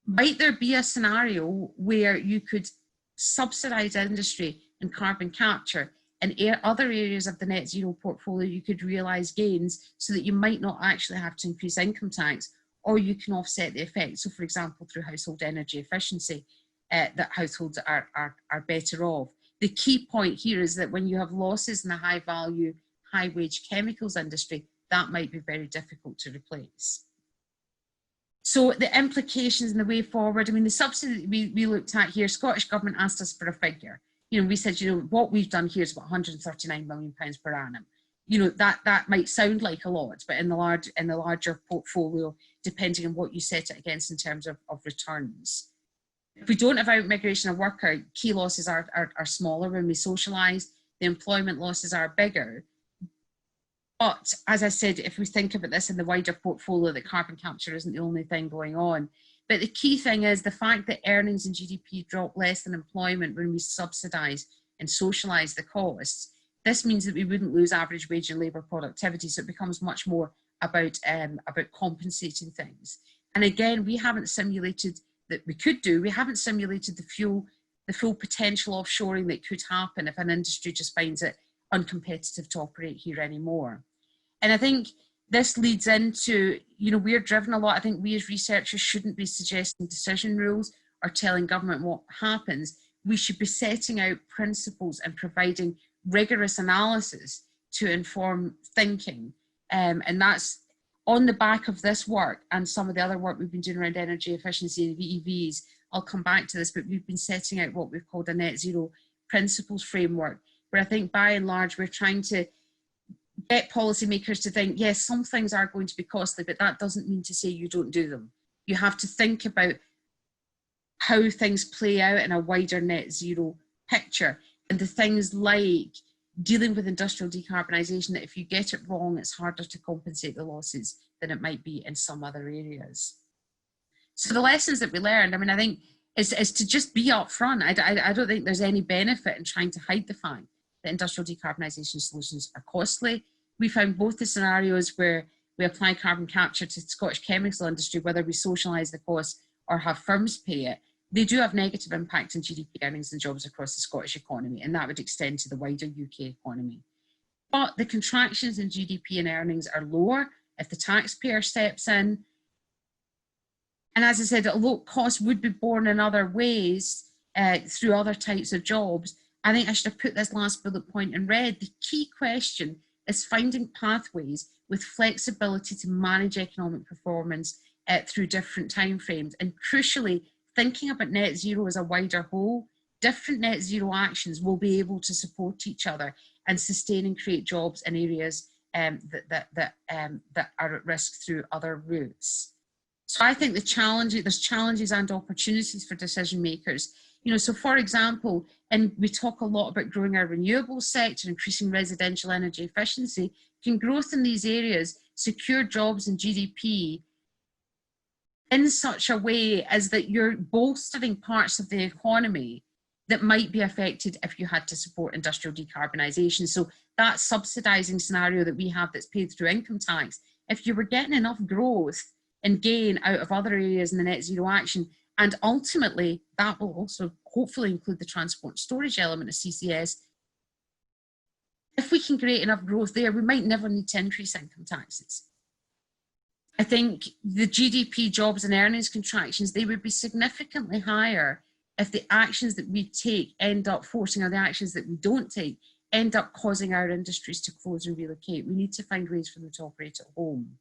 Might there be a scenario where you could subsidise industry and carbon capture, and other areas of the net zero portfolio you could realise gains so that you might not actually have to increase income tax, or you can offset the effect. So for example, through household energy efficiency, that households are better off. The key point here is that when you have losses in the high value, high wage chemicals industry, that might be very difficult to replace. So the implications and the way forward, I mean, the subsidy that we looked at here, Scottish Government asked us for a figure. You know, we said, you know, what we've done here is about £139 million per annum. You know, that might sound like a lot, but in the larger portfolio, depending on what you set it against in terms of returns. If we don't have out-migration of worker, key losses are smaller. When we socialise, the employment losses are bigger. But as I said, if we think about this in the wider portfolio, that carbon capture isn't the only thing going on. But the key thing is the fact that earnings and GDP drop less than employment when we subsidise and socialise the costs. This means that we wouldn't lose average wage and labour productivity, so it becomes much more about compensating things. And again, we haven't simulated that we could do, we haven't simulated the full potential offshoring that could happen if an industry just finds it uncompetitive to operate here anymore. And I think this leads into, you know, we're driven a lot. I think we as researchers shouldn't be suggesting decision rules or telling government what happens. We should be setting out principles and providing rigorous analysis to inform thinking. And that's on the back of this work and some of the other work we've been doing around energy efficiency and VEVs. I'll come back to this, but we've been setting out what we've called a net zero principles framework, where I think by and large, we're trying to get policymakers to think, yes, some things are going to be costly, but that doesn't mean to say you don't do them. You have to think about how things play out in a wider net zero picture. And the things like dealing with industrial decarbonisation, that if you get it wrong, it's harder to compensate the losses than it might be in some other areas. So the lessons that we learned, I mean, I think is to just be upfront. I don't think there's any benefit in trying to hide the fact that industrial decarbonisation solutions are costly. We found both the scenarios where we apply carbon capture to the Scottish chemical industry, whether we socialise the cost or have firms pay it, they do have negative impact on GDP earnings and jobs across the Scottish economy, and that would extend to the wider UK economy. But the contractions in GDP and earnings are lower if the taxpayer steps in. And as I said, although costs would be borne in other ways through other types of jobs, I think I should have put this last bullet point in red. The key question is finding pathways with flexibility to manage economic performance through different timeframes, and crucially, thinking about net zero as a wider whole. Different net zero actions will be able to support each other and sustain and create jobs in areas that are at risk through other routes. So I think there's challenges and opportunities for decision makers. You know, so for example, and we talk a lot about growing our renewables sector, increasing residential energy efficiency. Can growth in these areas secure jobs and GDP in such a way as that you're bolstering parts of the economy that might be affected if you had to support industrial decarbonisation? So that subsidising scenario that we have that's paid through income tax, if you were getting enough growth and gain out of other areas in the net zero action, and ultimately that will also hopefully include the transport and storage element of CCS, if we can create enough growth there, we might never need to increase income taxes. I think the GDP jobs and earnings contractions, they would be significantly higher if the actions that we take end up forcing, or the actions that we don't take end up causing our industries to close and relocate. We need to find ways for them to operate at home.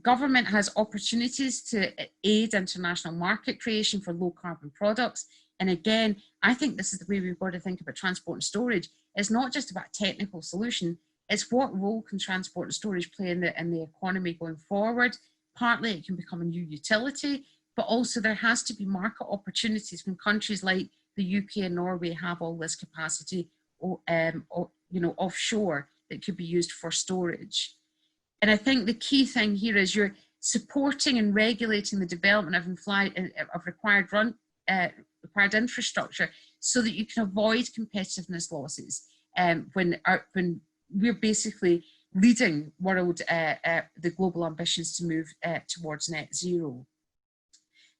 Government has opportunities to aid international market creation for low carbon products. And again, I think this is the way we've got to think about transport and storage. It's not just about a technical solution. It's what role can transport and storage play in the economy going forward. Partly it can become a new utility, but also there has to be market opportunities when countries like the UK and Norway have all this capacity offshore that could be used for storage. And I think the key thing here is you're supporting and regulating the development of required infrastructure so that you can avoid competitiveness losses when we're basically leading the global ambitions to move towards net zero.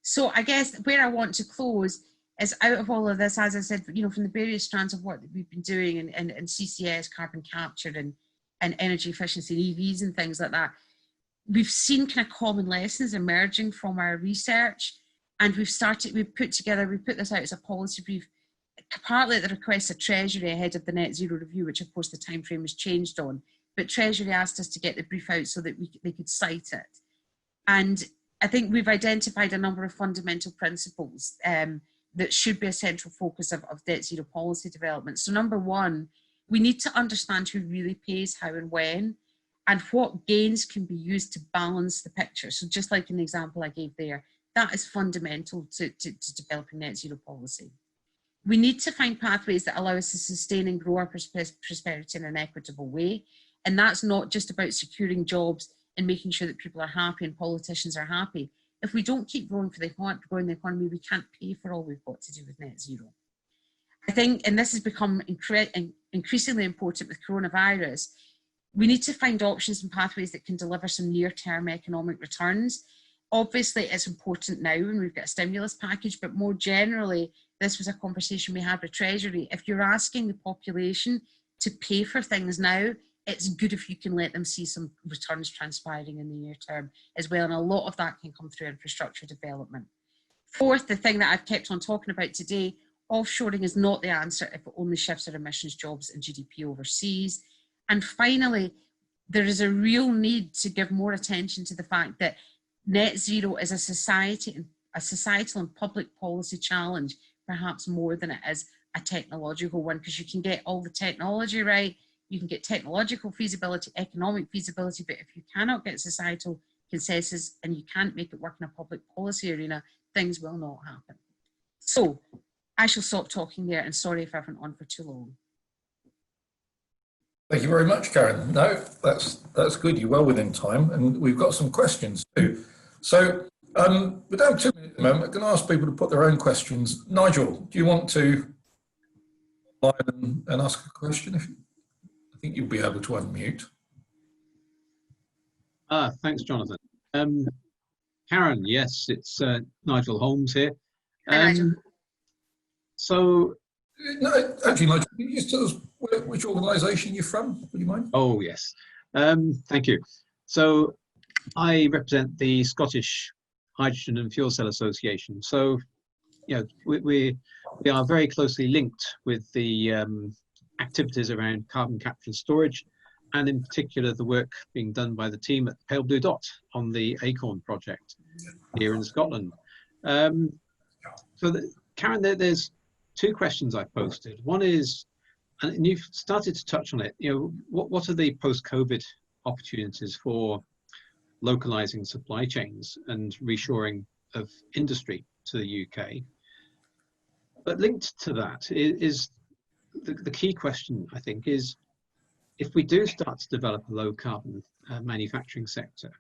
So I guess where I want to close is, out of all of this, as I said, you know, from the various strands of work that we've been doing in CCS, carbon capture and energy efficiency, EVs and things like that, we've seen kind of common lessons emerging from our research, and we put this out as a policy brief, partly at the request of Treasury ahead of the net zero review, which of course the time frame has changed on, but Treasury asked us to get the brief out so that they could cite it. And I think we've identified a number of fundamental principles that should be a central focus of net zero policy development. So number one, we need to understand who really pays how and when, and what gains can be used to balance the picture. So just like in the example I gave there, that is fundamental to developing net zero policy. We need to find pathways that allow us to sustain and grow our prosperity in an equitable way. And that's not just about securing jobs and making sure that people are happy and politicians are happy. If we don't keep growing the economy, we can't pay for all we've got to do with net zero. I think, and this has become increasingly important with coronavirus, we need to find options and pathways that can deliver some near-term economic returns. obviously it's important now when we've got a stimulus package, but more generally, this was a conversation we had with Treasury. If you're asking the population to pay for things now, it's good if you can let them see some returns transpiring in the near term as well. And a lot of that can come through infrastructure development. Fourth, the thing that I've kept on talking about today, offshoring is not the answer if it only shifts our emissions, jobs and GDP overseas. And finally, there is a real need to give more attention to the fact that net zero is a societal and public policy challenge, perhaps more than it is a technological one, because you can get all the technology right, you can get technological feasibility, economic feasibility, but if you cannot get societal consensus and you can't make it work in a public policy arena, things will not happen. So I shall stop talking there, and sorry if I went on for too long. Thank you very much, Karen. No, that's good. You're well within time, and we've got some questions too. So we don't have 2 minutes at the moment. I'm going to ask people to put their own questions. Nigel, do you want to line and ask a question? I think you'll be able to unmute. Thanks, Jonathan. Karen, yes, it's Nigel Holmes here. So, no, actually, Nigel, can you just tell us which organisation you're from? Would you mind? Oh, yes. Thank you. So, I represent the Scottish Hydrogen and Fuel Cell Association. So, you know, we are very closely linked with the activities around carbon capture and storage, and in particular the work being done by the team at Pale Blue Dot on the Acorn project here in Scotland. Karen, there's 2 questions I posted. One is, and you've started to touch on it, you know, what are the post-COVID opportunities for localizing supply chains and reshoring of industry to the UK? But linked to that is the key question, I think, is if we do start to develop a low carbon manufacturing sector,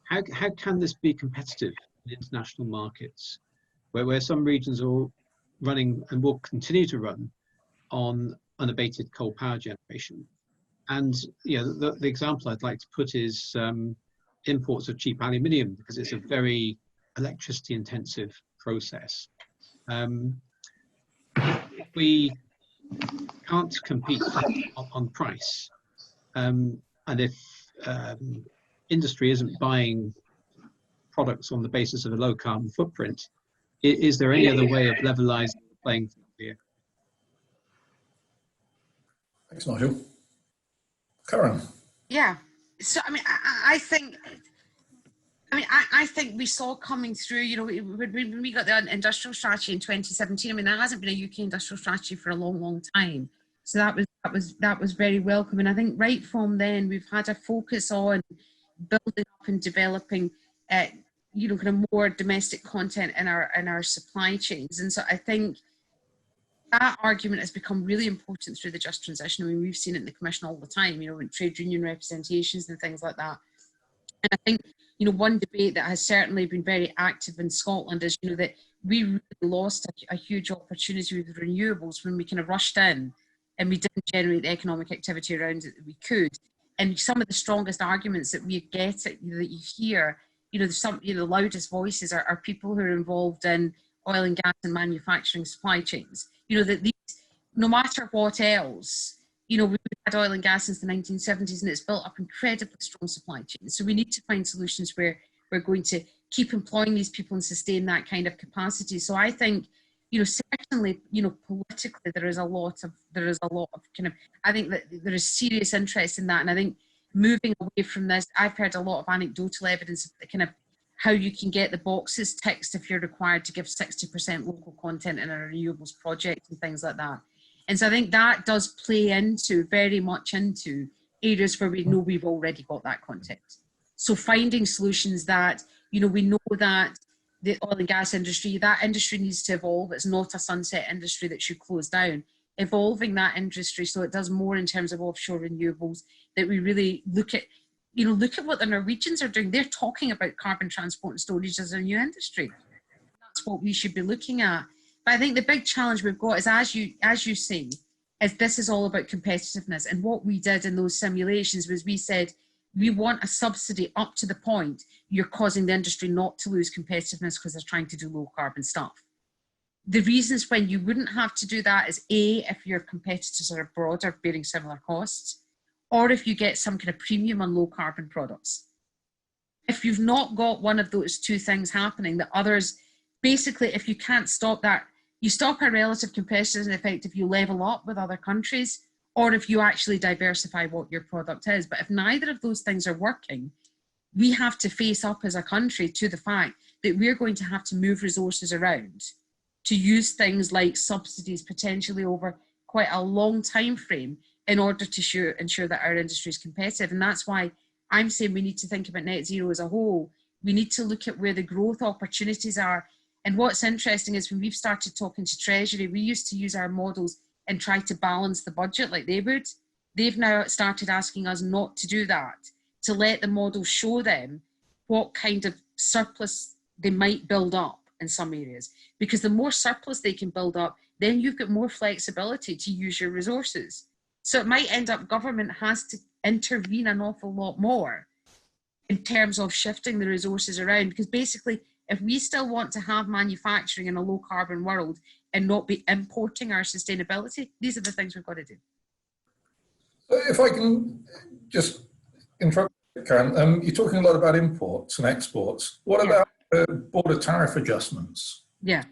how can this be competitive in international markets where some regions are running and will continue to run on unabated coal power generation? And you know, the example I'd like to put is imports of cheap aluminium, because it's a very electricity intensive process. If we can't compete on price, and if industry isn't buying products on the basis of a low carbon footprint, is there any other way of levelizing the playing field here? Thanks, Nigel. Karen. Yeah. So I mean, I think we saw coming through, you know, when we got the industrial strategy in 2017. I mean, there hasn't been a UK industrial strategy for a long, long time. So that was very welcome. And I think right from then we've had a focus on building up and developing, you know, kind of more domestic content in our supply chains. And so I think that argument has become really important through the just transition. I mean, we've seen it in the Commission all the time, you know, in trade union representations and things like that. And I think, you know, one debate that has certainly been very active in Scotland is, you know, that we really lost a huge opportunity with renewables when we kind of rushed in and we didn't generate the economic activity around it that we could. And some of the strongest arguments that we get, that you hear, you know, the loudest voices are people who are involved in oil and gas and manufacturing supply chains. You know, that these, no matter what else, you know, we've had oil and gas since the 1970s, and it's built up incredibly strong supply chains. So we need to find solutions where we're going to keep employing these people and sustain that kind of capacity. So I think, you know, certainly, you know, politically there is a lot of kind of, I think that there is serious interest in that. And I think moving away from this, I've heard a lot of anecdotal evidence of the kind of how you can get the boxes ticked if you're required to give 60% local content in a renewables project and things like that. And so I think that does play into, very much into, areas where we know we've already got that content. So finding solutions that, you know, we know that the oil and gas industry, that industry needs to evolve. It's not a sunset industry that should close down. Evolving that industry so it does more in terms of offshore renewables, that we really look at, you know, look at what the Norwegians are doing. They're talking about carbon transport and storage as a new industry. That's what we should be looking at. But I think the big challenge we've got is, as you say, is this is all about competitiveness. And what we did in those simulations was we said, We want a subsidy up to the point you're causing the industry not to lose competitiveness because they're trying to do low carbon stuff. The reasons when you wouldn't have to do that is A, if your competitors are abroad or bearing similar costs, or if you get some kind of premium on low carbon products. If you've not got one of those two things happening, the others, basically, if you can't stop that, you stop a relative competitive effect if you level up with other countries, or if you actually diversify what your product is. But if neither of those things are working, we have to face up as a country to the fact that we're going to have to move resources around to use things like subsidies potentially over quite a long time frame in order to ensure that our industry is competitive. And that's why I'm saying we need to think about net zero as a whole. We need to look at where the growth opportunities are. And what's interesting is when we've started talking to Treasury, we used to use our models and try to balance the budget like they would. They've now started asking us not to do that, to let the model show them what kind of surplus they might build up in some areas. Because the more surplus they can build up, then you've got more flexibility to use your resources. So it might end up government has to intervene an awful lot more in terms of shifting the resources around. Because basically, if we still want to have manufacturing in a low carbon world and not be importing our sustainability, these are the things we've got to do. If I can just interrupt, Karen, you're talking a lot about imports and exports. What about border tariff adjustments? Yeah.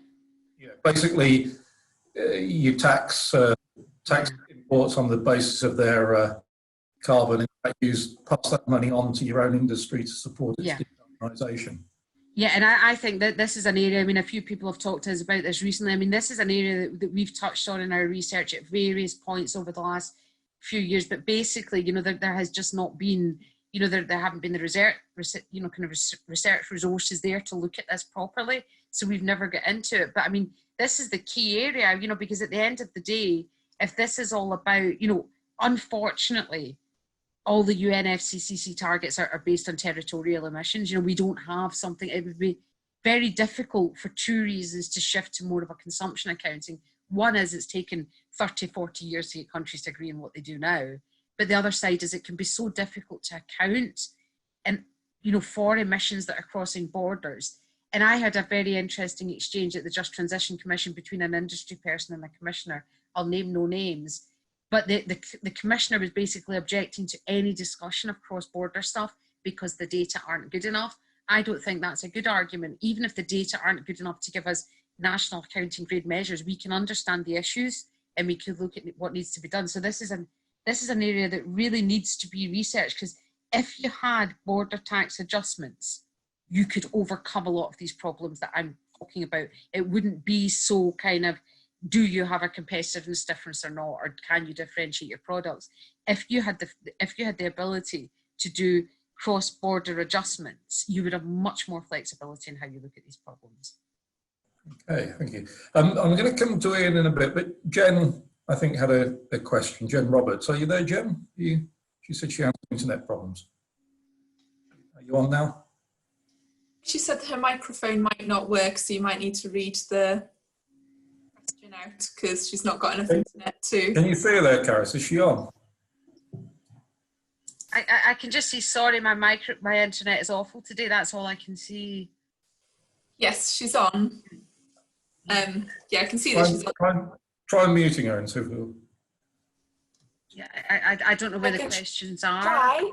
Basically, you tax imports on the basis of their carbon, and you pass that money on to your own industry to support its decarbonisation. Yeah, and I think that this is an area, I mean, a few people have talked to us about this recently. I mean, this is an area that we've touched on in our research at various points over the last few years, but basically, you know, there has just not been, you know, there haven't been the research resources there to look at this properly. So we've never got into it. But I mean, this is the key area, you know, because at the end of the day, if this is all about, you know, unfortunately, all the UNFCCC targets are based on territorial emissions. You know, we don't have something, it would be very difficult for two reasons to shift to more of a consumption accounting. One is it's taken 30, 40 years to get countries to agree on what they do now. But the other side is it can be so difficult to account and, you know, for emissions that are crossing borders. And I had a very interesting exchange at the Just Transition Commission between an industry person and a commissioner. I'll name no names. But the commissioner was basically objecting to any discussion of cross-border stuff because the data aren't good enough. I don't think that's a good argument. Even if the data aren't good enough to give us national accounting grade measures, we can understand the issues and we can look at what needs to be done. So this is an area that really needs to be researched, because if you had border tax adjustments, you could overcome a lot of these problems that I'm talking about. It wouldn't be so kind of, do you have a competitiveness difference or not, or can you differentiate your products? If you had the ability to do cross-border adjustments, you would have much more flexibility in how you look at these problems. Okay, thank you. I'm going to come to Ian in a bit, but Jen, I think, had a question. Jen Roberts, are you there, Jen? She said she had internet problems. Are you on now? She said her microphone might not work, so you might need to read the question out because she's not got enough internet too. Can you see her there, Karis? Is she on? I can just see, sorry, my internet is awful today. That's all I can see. Yes, she's on. Yeah, I can see that she's on. Try muting her and see if we'll... Yeah, I don't know where the questions are. Try.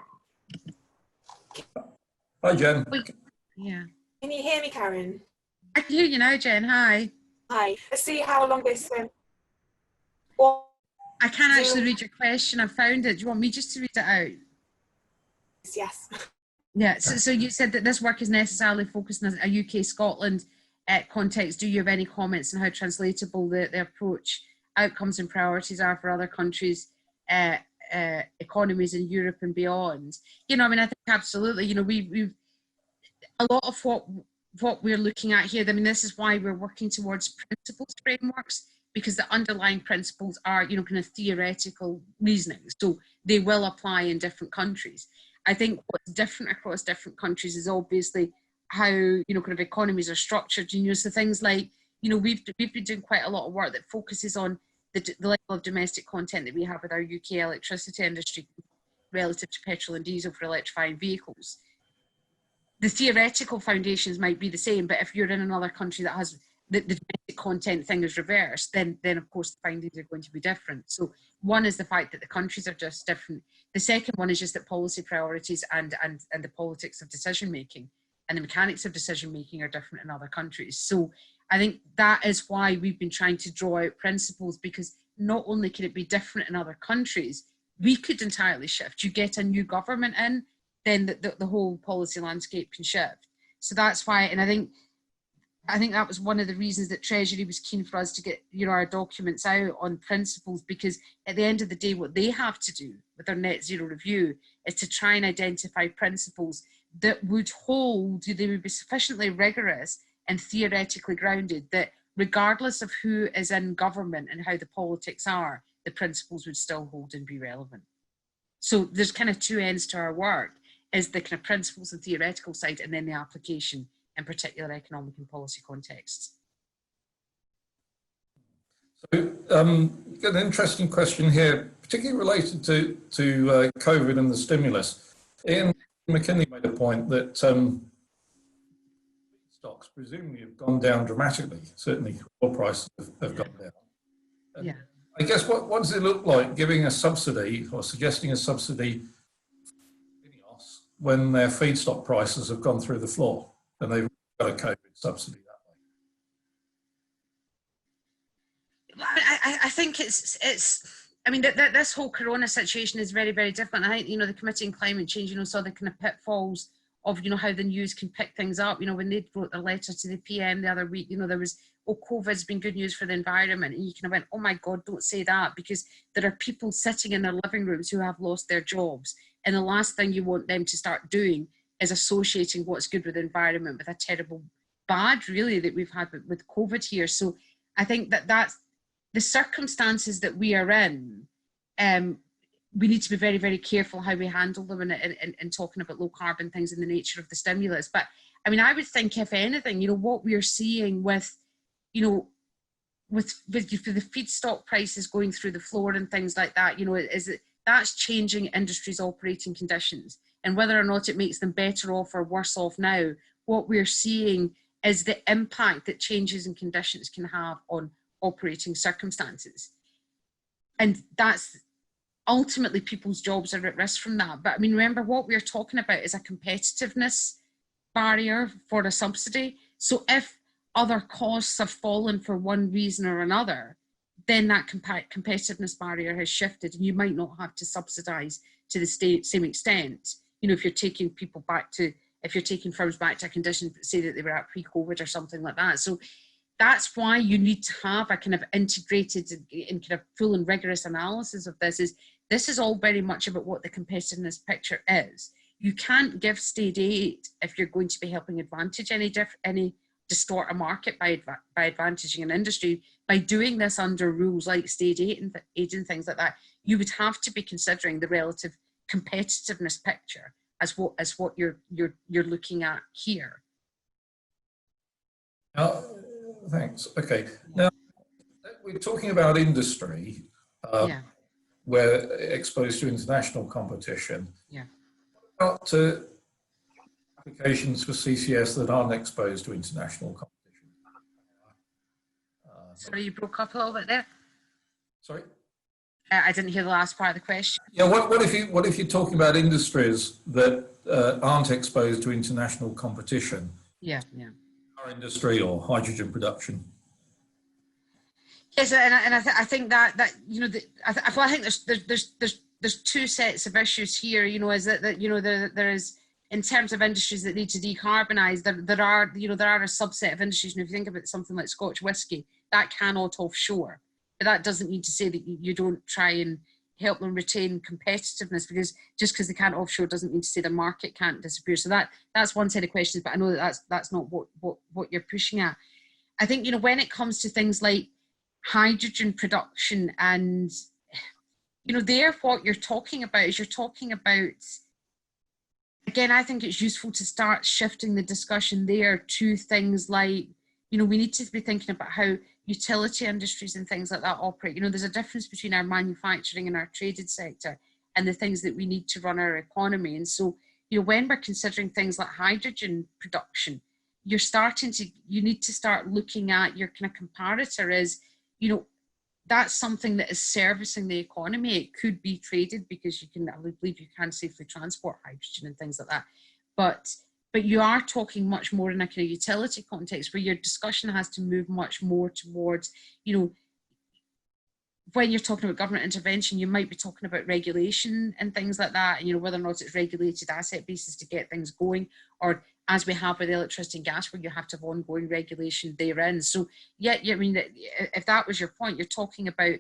Hi, Jen. Yeah. Can you hear me, Karen? I can hear you now, Jen. Hi. Hi. Let's see how long this. Well, I can't actually read your question. I found it. Do you want me just to read it out? yes. Yeah. So you said that this work is necessarily focused on a UK-Scotland context. Do you have any comments on how translatable the approach, outcomes, and priorities are for other countries, economies in Europe and beyond? You know, I mean, I think absolutely. You know, we've a lot of what we're looking at here, I mean, this is why we're working towards principles frameworks, because the underlying principles are, you know, kind of theoretical reasoning. So they will apply in different countries. I think what's different across different countries is obviously how, you know, kind of economies are structured. You know, so things like, you know, we've been doing quite a lot of work that focuses on the level of domestic content that we have with our UK electricity industry. relative to petrol and diesel for electrifying vehicles. The theoretical foundations might be the same, but if you're in another country that has the domestic content thing is reversed, then of course the findings are going to be different. So one is the fact that the countries are just different. The second one is just that policy priorities and the politics of decision making and the mechanics of decision making are different in other countries. So I think that is why we've been trying to draw out principles, because not only can it be different in other countries, we could entirely shift. You get a new government in, then the whole policy landscape can shift. So that's why, and I think that was one of the reasons that Treasury was keen for us to get, you know, our documents out on principles, because at the end of the day, what they have to do with their net zero review is to try and identify principles that would hold, they would be sufficiently rigorous and theoretically grounded that regardless of who is in government and how the politics are, the principles would still hold and be relevant. So there's kind of two ends to our work, is the kind of principles and theoretical side, and then the application in particular economic and policy contexts. So you've got an interesting question here, particularly related to COVID and the stimulus. Ian McKinley made a point that stocks presumably have gone down dramatically. Certainly oil prices have gone down. And yeah. I guess what does it look like giving a subsidy or suggesting a subsidy when their feedstock prices have gone through the floor and they've got a COVID subsidy that way? I think I mean, this whole corona situation is very, very different. I think, you know, the Committee on Climate Change, you know, saw the kind of pitfalls of, you know, how the news can pick things up. You know, when they wrote a letter to the PM the other week, you know, there was, oh, COVID's been good news for the environment. And you kind of went, oh my God, don't say that, because there are people sitting in their living rooms who have lost their jobs. And the last thing you want them to start doing is associating what's good with the environment with a terrible bad, really, that we've had with COVID here. So I think that's the circumstances that we are in. We need to be very, very careful how we handle them in talking about low carbon things and the nature of the stimulus. But I mean, I would think, if anything, you know, what we're seeing with, you know, with the feedstock prices going through the floor and things like that, you know, is that that's changing industry's operating conditions. And whether or not it makes them better off or worse off now, what we're seeing is the impact that changes in conditions can have on operating circumstances. And that's ultimately, people's jobs are at risk from that. But I mean, remember, what we're talking about is a competitiveness barrier for a subsidy. So if other costs have fallen for one reason or another, then that competitiveness barrier has shifted, and you might not have to subsidise to the same extent. You know, if you're taking people back to, if you're taking firms back to a condition, say that they were at pre-COVID or something like that. So that's why you need to have a kind of integrated and kind of full and rigorous analysis of this. This is all very much about what the competitiveness picture is. You can't give state aid if you're going to be helping advantage any distort a market by advantaging an industry. By doing this under rules like state aid and things like that, you would have to be considering the relative competitiveness picture as what you're looking at here. Thanks. Okay. Now we're talking about industry. Yeah. Where exposed to international competition. Yeah. About applications for CCS that aren't exposed to international competition. Sorry, you broke up a little bit there. Sorry? I didn't hear the last part of the question. Yeah. What if you're talking about industries that aren't exposed to international competition? Yeah. Yeah. Our industry or hydrogen production. Yes, and I think that you know, I think there's two sets of issues here. You know, is that you know there is, in terms of industries that need to decarbonise, there are a subset of industries. And if you think about something like Scotch whisky, that cannot offshore, but that doesn't mean to say that you don't try and help them retain competitiveness, because just because they can't offshore doesn't mean to say the market can't disappear. So that's one set of questions, but I know that's not what you're pushing at. I think, you know, when it comes to things like hydrogen production, and you know, there what you're talking about, again, I think it's useful to start shifting the discussion there to things like, you know, we need to be thinking about how utility industries and things like that operate. You know, there's a difference between our manufacturing and our traded sector, and the things that we need to run our economy. And so, you know, when we're considering things like hydrogen production, you need to start looking at your kind of comparator is, you know, that's something that is servicing the economy. It could be traded because I believe you can safely transport hydrogen and things like that. But you are talking much more in a kind of utility context where your discussion has to move much more towards, you know, when you're talking about government intervention, you might be talking about regulation and things like that, and, you know, whether or not it's regulated asset bases to get things going, or as we have with electricity and gas, where you have to have ongoing regulation therein. So, yeah, I mean, if that was your point, you're talking about,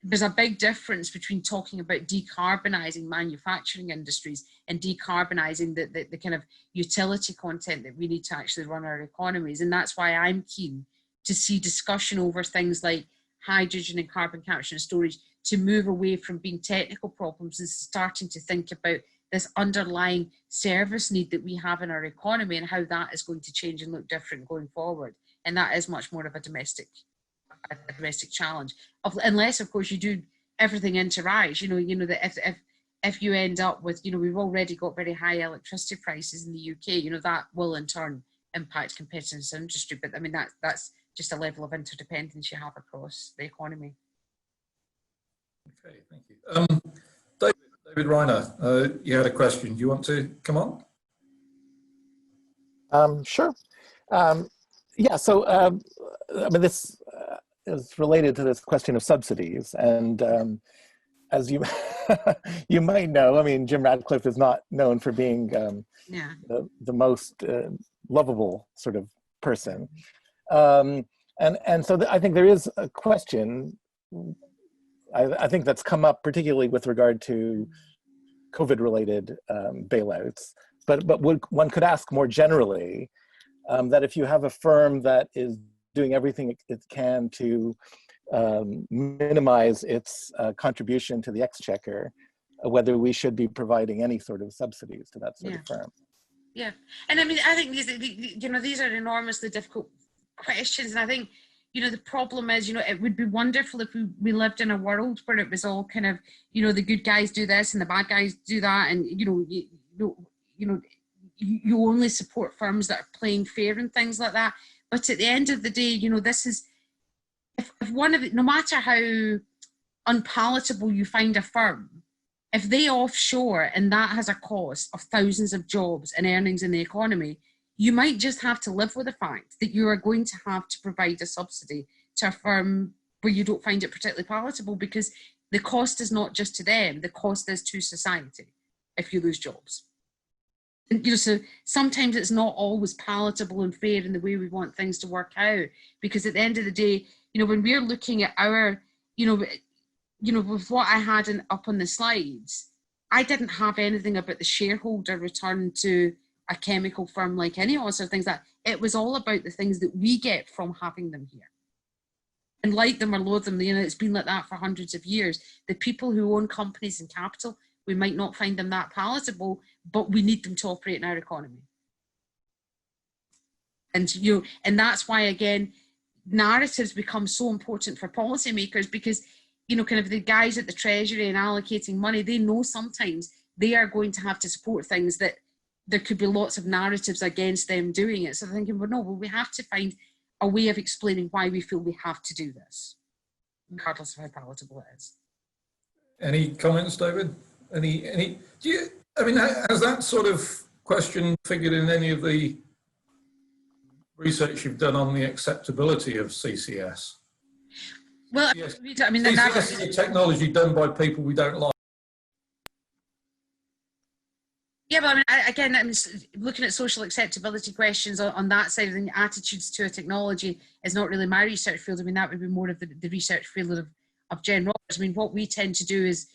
there's a big difference between talking about decarbonising manufacturing industries and decarbonising the kind of utility content that we need to actually run our economies. And that's why I'm keen to see discussion over things like hydrogen and carbon capture and storage to move away from being technical problems and starting to think about this underlying service need that we have in our economy and how that is going to change and look different going forward. And that is much more of a domestic challenge, unless of course you do everything into rise. You know that if you end up with, you know, we've already got very high electricity prices in the UK, you know, that will in turn impact competitiveness in industry. But I mean, that's just a level of interdependence you have across the economy. Okay, thank you. David Reiner, you had a question. Do you want to come on? Sure. Yeah, so I mean, this is related to this question of subsidies. And as you you might know, I mean, Jim Ratcliffe is not known for being the most lovable sort of person. And so I think there is a question, I think that's come up particularly with regard to COVID-related bailouts. But one could ask more generally that if you have a firm that is doing everything it can to minimize its contribution to the exchequer, whether we should be providing any sort of subsidies to that sort of firm. Yeah, and I mean, I think these are enormously difficult questions, and I think, you know, the problem is, you know, it would be wonderful if we lived in a world where it was all kind of, you know, the good guys do this and the bad guys do that, and you only support firms that are playing fair and things like that. But at the end of the day, you know, this is, if one of it, no matter how unpalatable you find a firm, if they offshore and that has a cost of thousands of jobs and earnings in the economy, you might just have to live with the fact that you are going to have to provide a subsidy to a firm where you don't find it particularly palatable, because the cost is not just to them, the cost is to society if you lose jobs. And, you know, so sometimes it's not always palatable and fair in the way we want things to work out, because at the end of the day, you know, when we're looking at our, you know, with what I had up on the slides, I didn't have anything about the shareholder return to a chemical firm like any of us or things like that. It was all about the things that we get from having them here. And like them or loathe them, you know, it's been like that for hundreds of years. The people who own companies and capital, we might not find them that palatable, but we need them to operate in our economy. And, you know, and that's why, again, narratives become so important for policymakers, because, you know, kind of the guys at the Treasury and allocating money, they know sometimes they are going to have to support things that there could be lots of narratives against them doing it. So they're thinking, well, no, we have to find a way of explaining why we feel we have to do this, regardless of how palatable it is. Any comments, David? Any? Do you? I mean, has that sort of question figured in any of the research you've done on the acceptability of CCS? Well, CCS, I mean, CCS is a technology done by people we don't like. Yeah, but I mean, looking at social acceptability questions on that side of the attitudes to a technology is not really my research field. I mean, that would be more of the research field of Jen Roberts. I mean, what we tend to do is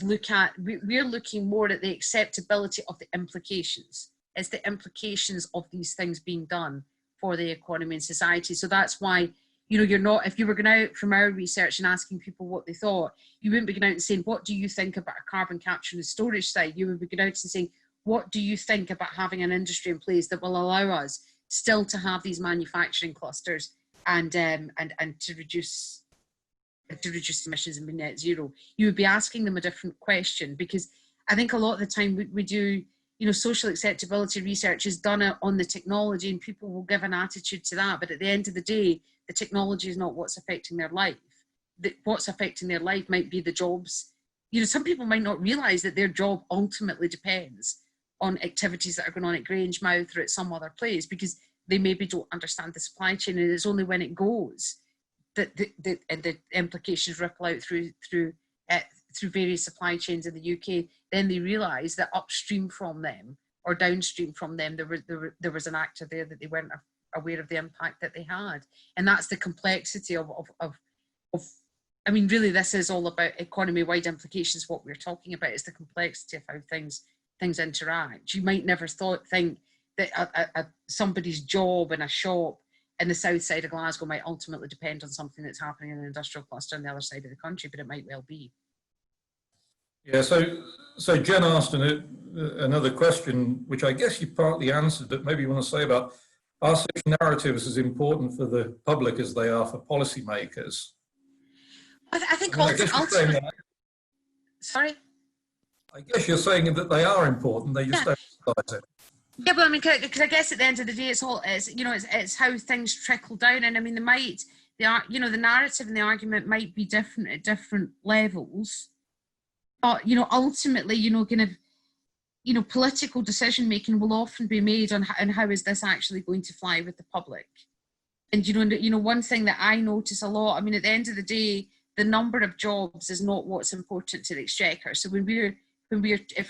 look at, we're looking more at the acceptability of the implications. It's the implications of these things being done for the economy and society. So that's why, you know, you're not, if you were going out from our research and asking people what they thought, you wouldn't be going out and saying, what do you think about a carbon capture and storage site? You would be going out and saying, what do you think about having an industry in place that will allow us still to have these manufacturing clusters and to reduce to reduce emissions and be net zero, you would be asking them a different question, because I think a lot of the time we do, you know, social acceptability research is done on the technology and people will give an attitude to that. But at the end of the day, the technology is not what's affecting their life. What's affecting their life might be the jobs. You know, some people might not realise that their job ultimately depends on activities that are going on at Grangemouth or at some other place, because they maybe don't understand the supply chain, and it's only when it goes that the implications ripple out through various supply chains in the UK. Then they realise that upstream from them or downstream from them, there was an actor there that they weren't aware of the impact that they had. And that's the complexity of I mean, really, this is all about economy-wide implications. What we're talking about is the complexity of how things interact. You might never think that somebody's job in a shop in the south side of Glasgow might ultimately depend on something that's happening in an industrial cluster on the other side of the country, but it might well be. Yeah, so Jen asked another question, which I guess you partly answered, but maybe you want to say about, are such narratives as important for the public as they are for policymakers? I think ultimately, sorry? I guess you're saying that they are important, they just don't realise it. Yeah, but I mean, because I guess at the end of the day, it's how things trickle down. And I mean, the narrative and the argument might be different at different levels. But, you know, ultimately, you know, kind of, you know, political decision making will often be made on how is this actually going to fly with the public. And, you know, one thing that I notice a lot, I mean, at the end of the day, the number of jobs is not what's important to the Exchequer. So if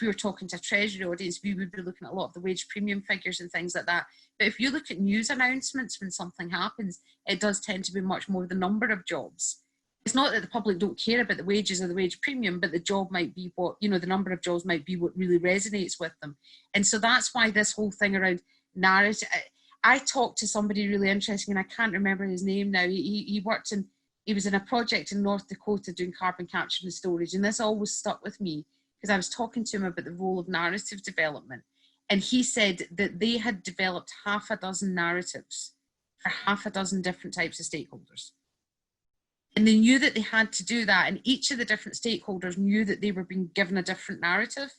we were talking to a Treasury audience, we would be looking at a lot of the wage premium figures and things like that. But if you look at news announcements when something happens, it does tend to be much more the number of jobs. It's not that the public don't care about the wages or the wage premium, but the job might be what, you know, the number of jobs might be what really resonates with them. And so that's why this whole thing around narrative, I talked to somebody really interesting, and I can't remember his name now. He was in a project in North Dakota doing carbon capture and storage. And this always stuck with me because I was talking to him about the role of narrative development. And he said that they had developed 6 narratives for 6 different types of stakeholders. And they knew that they had to do that. And each of the different stakeholders knew that they were being given a different narrative.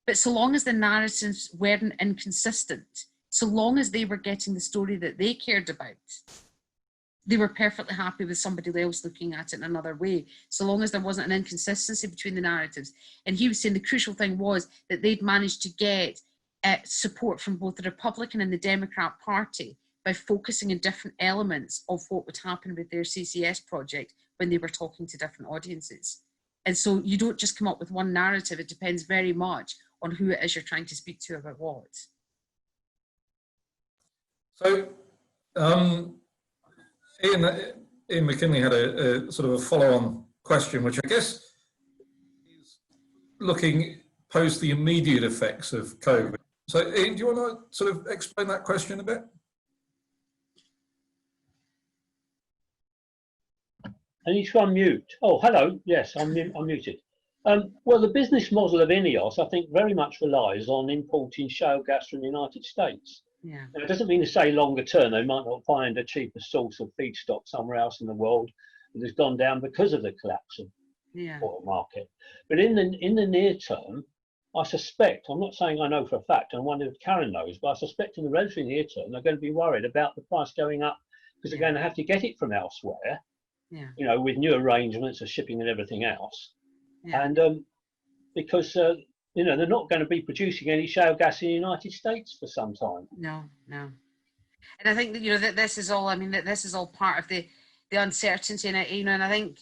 But so long as the narratives weren't inconsistent, so long as they were getting the story that they cared about, they were perfectly happy with somebody else looking at it in another way, so long as there wasn't an inconsistency between the narratives. And he was saying the crucial thing was that they'd managed to get support from both the Republican and the Democrat Party by focusing on different elements of what would happen with their CCS project when they were talking to different audiences. And so you don't just come up with one narrative, it depends very much on who it is you're trying to speak to about what. So, Ian McKinley had a sort of a follow-on question, which I guess is looking post the immediate effects of COVID. So, Ian, do you want to sort of explain that question a bit? I need to unmute. Oh, hello. Yes, I'm muted. Well, the business model of INEOS, I think, very much relies on importing shale gas from the United States. Yeah. Now, it doesn't mean to say longer term they might not find a cheaper source of feedstock somewhere else in the world that has gone down because of the collapse of the oil market. But in the near term, I suspect, I'm not saying I know for a fact, and I wonder if Karen knows, but I suspect in the relatively near term they're going to be worried about the price going up because they're going to have to get it from elsewhere. Yeah. You know, with new arrangements of shipping and everything else. Yeah. And because, you know, they're not going to be producing any shale gas in the United States for some time. No. And I think that, you know, that this is all, I mean, that this is all part of the uncertainty in it, you know, and I think,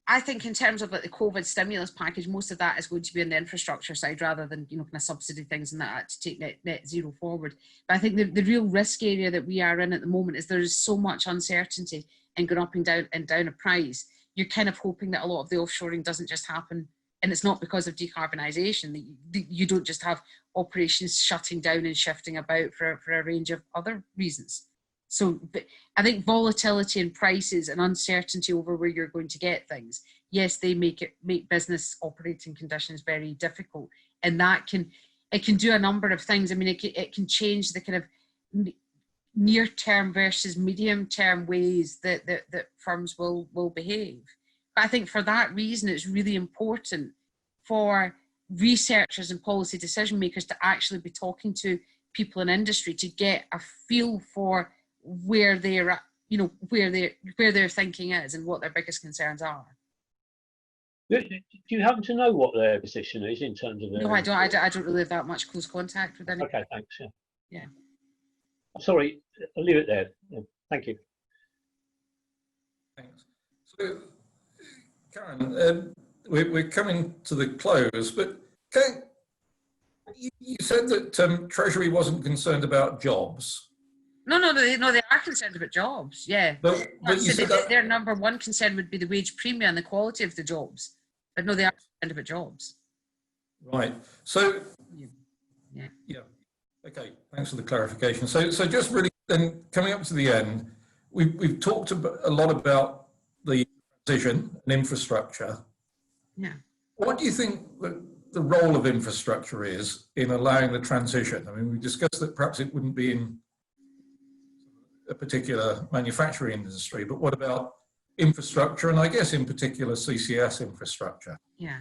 I think in terms of like the COVID stimulus package, most of that is going to be on the infrastructure side rather than, you know, kind of subsidy things and that to take net zero forward. But I think the real risk area that we are in at the moment is there is so much uncertainty and going up and down a price. You're kind of hoping that a lot of the offshoring doesn't just happen, and it's not because of decarbonisation. You don't just have operations shutting down and shifting about for a range of other reasons. So but I think volatility in prices and uncertainty over where you're going to get things, yes, they make business operating conditions very difficult, and that can do a number of things. I mean, it can change the kind of near-term versus medium-term ways that firms will behave. But I think for that reason, it's really important for researchers and policy decision makers to actually be talking to people in industry to get a feel for where they're, you know, where their thinking is and what their biggest concerns are. Do you happen to know what their position is in terms of their? No, I don't really have that much close contact with any. Okay, thanks. Yeah. Yeah. Sorry, I'll leave it there. Yeah, thank you. Thanks. So, Karen, we're coming to the close, but you said that Treasury wasn't concerned about jobs. No, they are concerned about jobs. Yeah, but you said their number one concern would be the wage premium and the quality of the jobs. But no, they are concerned about jobs. Right. So. Yeah. Okay. Thanks for the clarification. So just really then coming up to the end, we've talked a lot about the transition and infrastructure. Yeah. What do you think the role of infrastructure is in allowing the transition? I mean, we discussed that perhaps it wouldn't be in a particular manufacturing industry, but what about infrastructure, and I guess in particular CCS infrastructure? Yeah.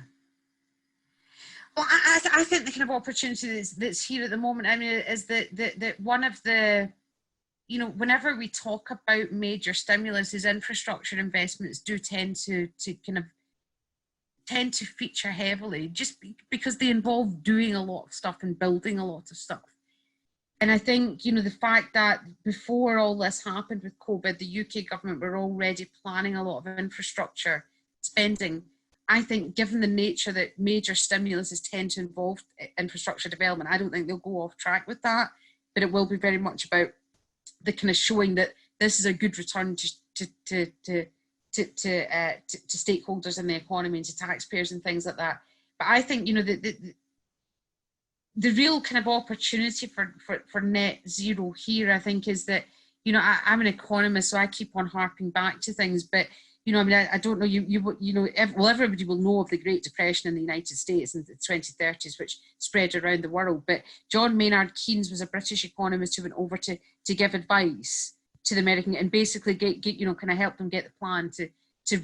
Well, I think the kind of opportunity that's here at the moment, I mean, is that one of the, you know, whenever we talk about major stimulus, is infrastructure investments do tend to feature heavily, just because they involve doing a lot of stuff and building a lot of stuff. And I think, you know, the fact that before all this happened with COVID, the UK government were already planning a lot of infrastructure spending. I think given the nature that major stimuluses tend to involve infrastructure development, I don't think they'll go off track with that, but it will be very much about the kind of showing that this is a good return to stakeholders in the economy and to taxpayers and things like that. But I think, you know, the real kind of opportunity for net zero here, I think, is that, you know, I'm an economist, so I keep on harping back to things, but, you know, I mean, I don't know, you know, everybody will know of the Great Depression in the United States in the 2030s, which spread around the world. But John Maynard Keynes was a British economist who went over to give advice to the American and basically get you know, kind of help them get the plan to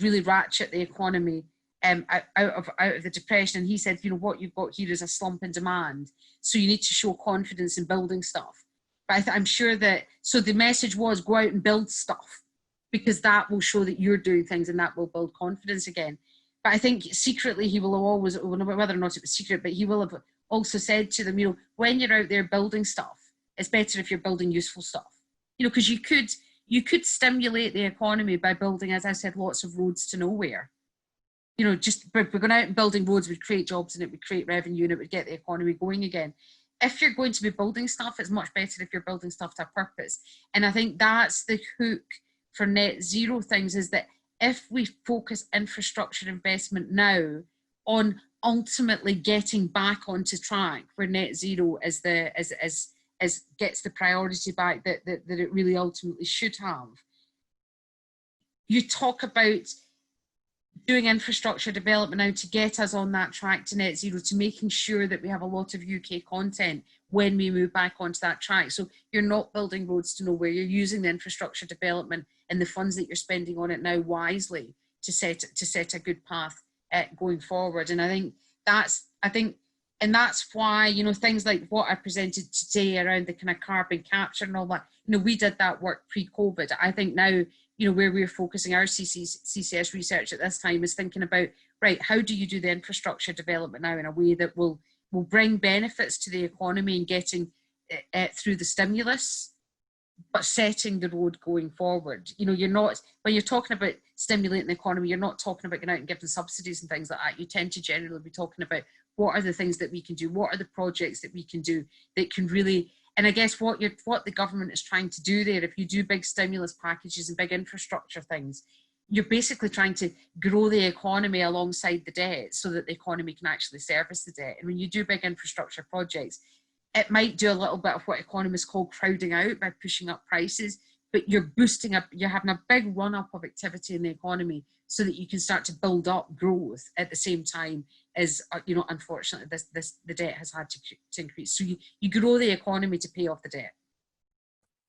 really ratchet the economy out of the depression. And he said, you know, what you've got here is a slump in demand, so you need to show confidence in building stuff. But I'm sure that, so the message was, go out and build stuff, because that will show that you're doing things and that will build confidence again. But I think secretly he will always, whether or not it was secret, but he will have also said to them, you know, when you're out there building stuff, it's better if you're building useful stuff. You know, because you could stimulate the economy by building, as I said, lots of roads to nowhere. You know, just we're going out and building roads would create jobs and it would create revenue and it would get the economy going again. If you're going to be building stuff, it's much better if you're building stuff to a purpose. And I think that's the hook for net zero things, is that if we focus infrastructure investment now on ultimately getting back onto track where net zero is gets the priority back that it really ultimately should have. You talk about doing infrastructure development now to get us on that track to net zero, to making sure that we have a lot of UK content when we move back onto that track. So you're not building roads to nowhere, you're using the infrastructure development and the funds that you're spending on it now wisely to set a good path going forward. And I think that's why, you know, things like what I presented today around the kind of carbon capture and all that, you know, we did that work pre-COVID. I think now, you know, where we're focusing our CCS research at this time is thinking about, right, how do you do the infrastructure development now in a way that will bring benefits to the economy and getting through the stimulus, but setting the road going forward. You know, you're not, when you're talking about stimulating the economy, you're not talking about going out and giving subsidies and things like that. You tend to generally be talking about what are the things that we can do, what are the projects that we can do that can really, and I guess what the government is trying to do there, if you do big stimulus packages and big infrastructure things, you're basically trying to grow the economy alongside the debt so that the economy can actually service the debt. And when you do big infrastructure projects, it might do a little bit of what economists call crowding out by pushing up prices, but you're boosting up, you're having a big run up of activity in the economy so that you can start to build up growth at the same time as, you know, unfortunately, the debt has had to increase. So you grow the economy to pay off the debt.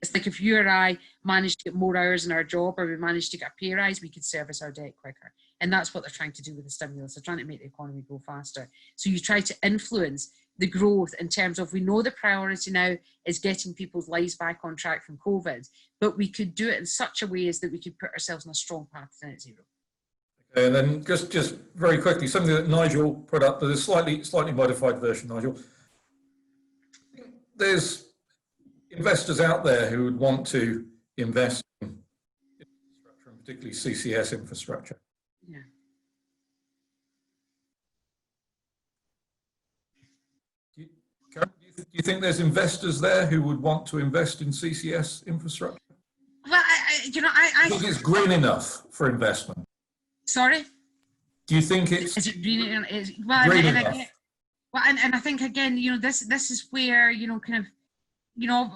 It's like if you or I managed to get more hours in our job, or we managed to get a pay rise, we could service our debt quicker. And that's what they're trying to do with the stimulus. They're trying to make the economy go faster. So you try to influence the growth in terms of, we know the priority now is getting people's lives back on track from COVID, but we could do it in such a way as that we could put ourselves on a strong path to net zero. Okay, and then just very quickly, something that Nigel put up, but a slightly modified version, Nigel. There's investors out there who would want to invest in infrastructure, and particularly CCS infrastructure. Yeah. Do you think there's investors there who would want to invest in CCS infrastructure? Well, I think it's green enough for investment. Sorry? Do you think it's is it green enough? green enough? And I think again, this is where, kind of,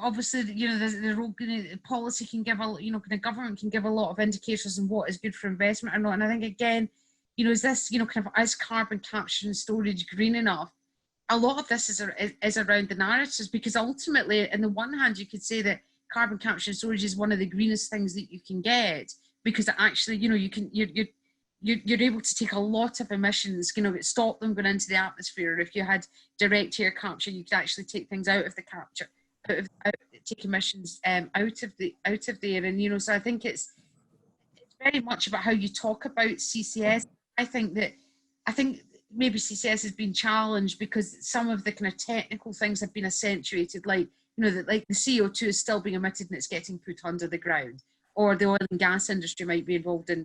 obviously, the policy can give kind of government can give a lot of indicators on what is good for investment or not. And I think again, is this, kind of, as carbon capture and storage green enough? A lot of this is around the narratives, because ultimately, on the one hand, you could say that carbon capture and storage is one of the greenest things that you can get, because it actually, you're able to take a lot of emissions, stop them going into the atmosphere. If you had direct air capture, you could actually take things out of the capture, take emissions out of there. And so I think it's very much about how you talk about CCS. I think maybe CCS has been challenged because some of the kind of technical things have been accentuated, like that, like the CO2 is still being emitted and it's getting put under the ground, or the oil and gas industry might be involved in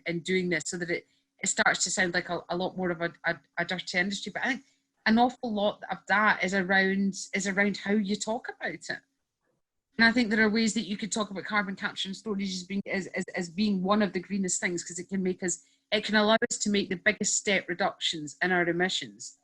in doing this, so that it starts to sound like a lot more of a dirty industry. But I think an awful lot of that is around how you talk about it. And I think there are ways that you could talk about carbon capture and storage as being one of the greenest things, because it can allow us to make the biggest step reductions in our emissions.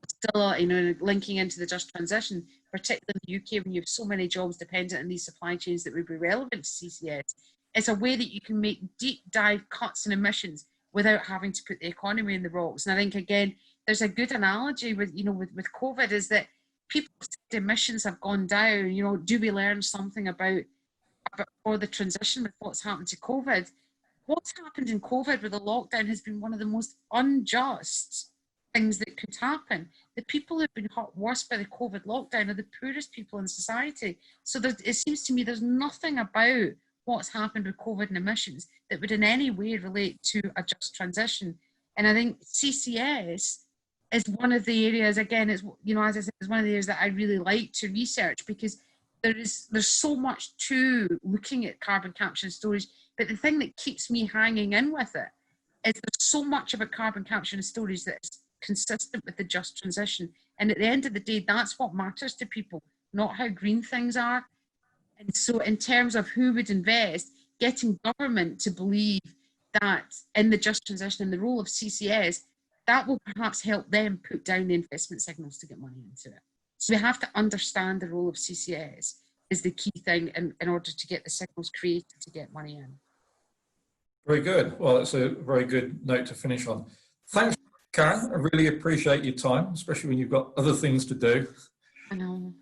Still, linking into the just transition, particularly in the UK, when you have so many jobs dependent on these supply chains that would be relevant to CCS, it's a way that you can make deep dive cuts in emissions without having to put the economy in the rocks. And I think, again, there's a good analogy with COVID, is that people's emissions have gone down. Do we learn something about for the transition with what's happened to COVID? What's happened in COVID with the lockdown has been one of the most unjust things that could happen. The people who've been hurt worst by the COVID lockdown are the poorest people in society. So it seems to me there's nothing about what's happened with COVID and emissions that would in any way relate to a just transition. And I think CCS is one of the areas, again, as I said, is one of the areas that I really like to research, because there's so much to looking at carbon capture and storage. But the thing that keeps me hanging in with it is there's so much about carbon capture and storage that is consistent with the just transition. And at the end of the day, that's what matters to people, not how green things are. And so in terms of who would invest, getting government to believe that in the just transition and the role of CCS, that will perhaps help them put down the investment signals to get money into it. So we have to understand the role of CCS is the key thing in order to get the signals created to get money in. Very good. Well, that's a very good note to finish on. Thanks, Karen. I really appreciate your time, especially when you've got other things to do. I know.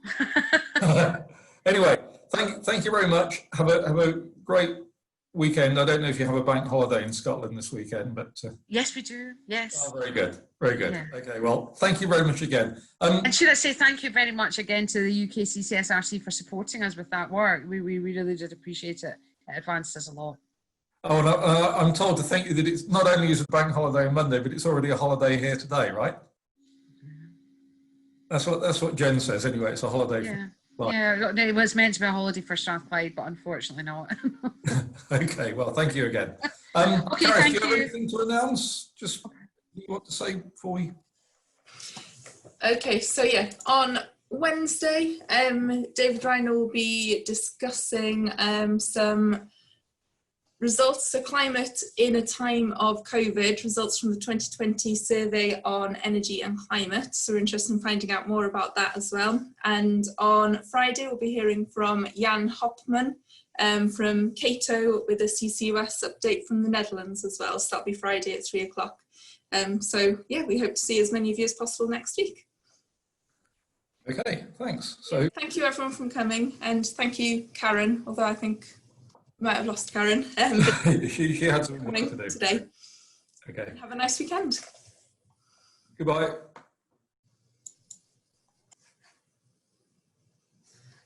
Anyway, thank you very much. Have a great weekend. I don't know if you have a bank holiday in Scotland this weekend, but yes, we do. Yes. Oh, very good. Very good. Yeah. Okay. Well, thank you very much again. And should I say thank you very much again to the UKCCSRC for supporting us with that work. We really did appreciate it. It advanced us a lot. Oh, and I'm told to thank you that it's not only is a bank holiday on Monday, but it's already a holiday here today, right? That's what Jen says. Anyway, it's a holiday. Yeah. Yeah, it was meant to be a holiday for Strathclyde, but unfortunately not. Okay, well, thank you again. Okay, Gareth, thank do you have you. anything to announce? Just you want to say before we... Okay, so yeah, on Wednesday, David Ryan will be discussing some results for climate in a time of COVID, results from the 2020 survey on energy and climate. So we're interested in finding out more about that as well. And on Friday, we'll be hearing from Jan Hopman from Cato with a CCUS update from the Netherlands as well. So that'll be Friday at 3 o'clock. So yeah, we hope to see as many of you as possible next week. Okay, thanks. So thank you everyone for coming, and thank you Karen, although I think we might have lost Karen. she had some work to do today. Okay. Have a nice weekend. Goodbye.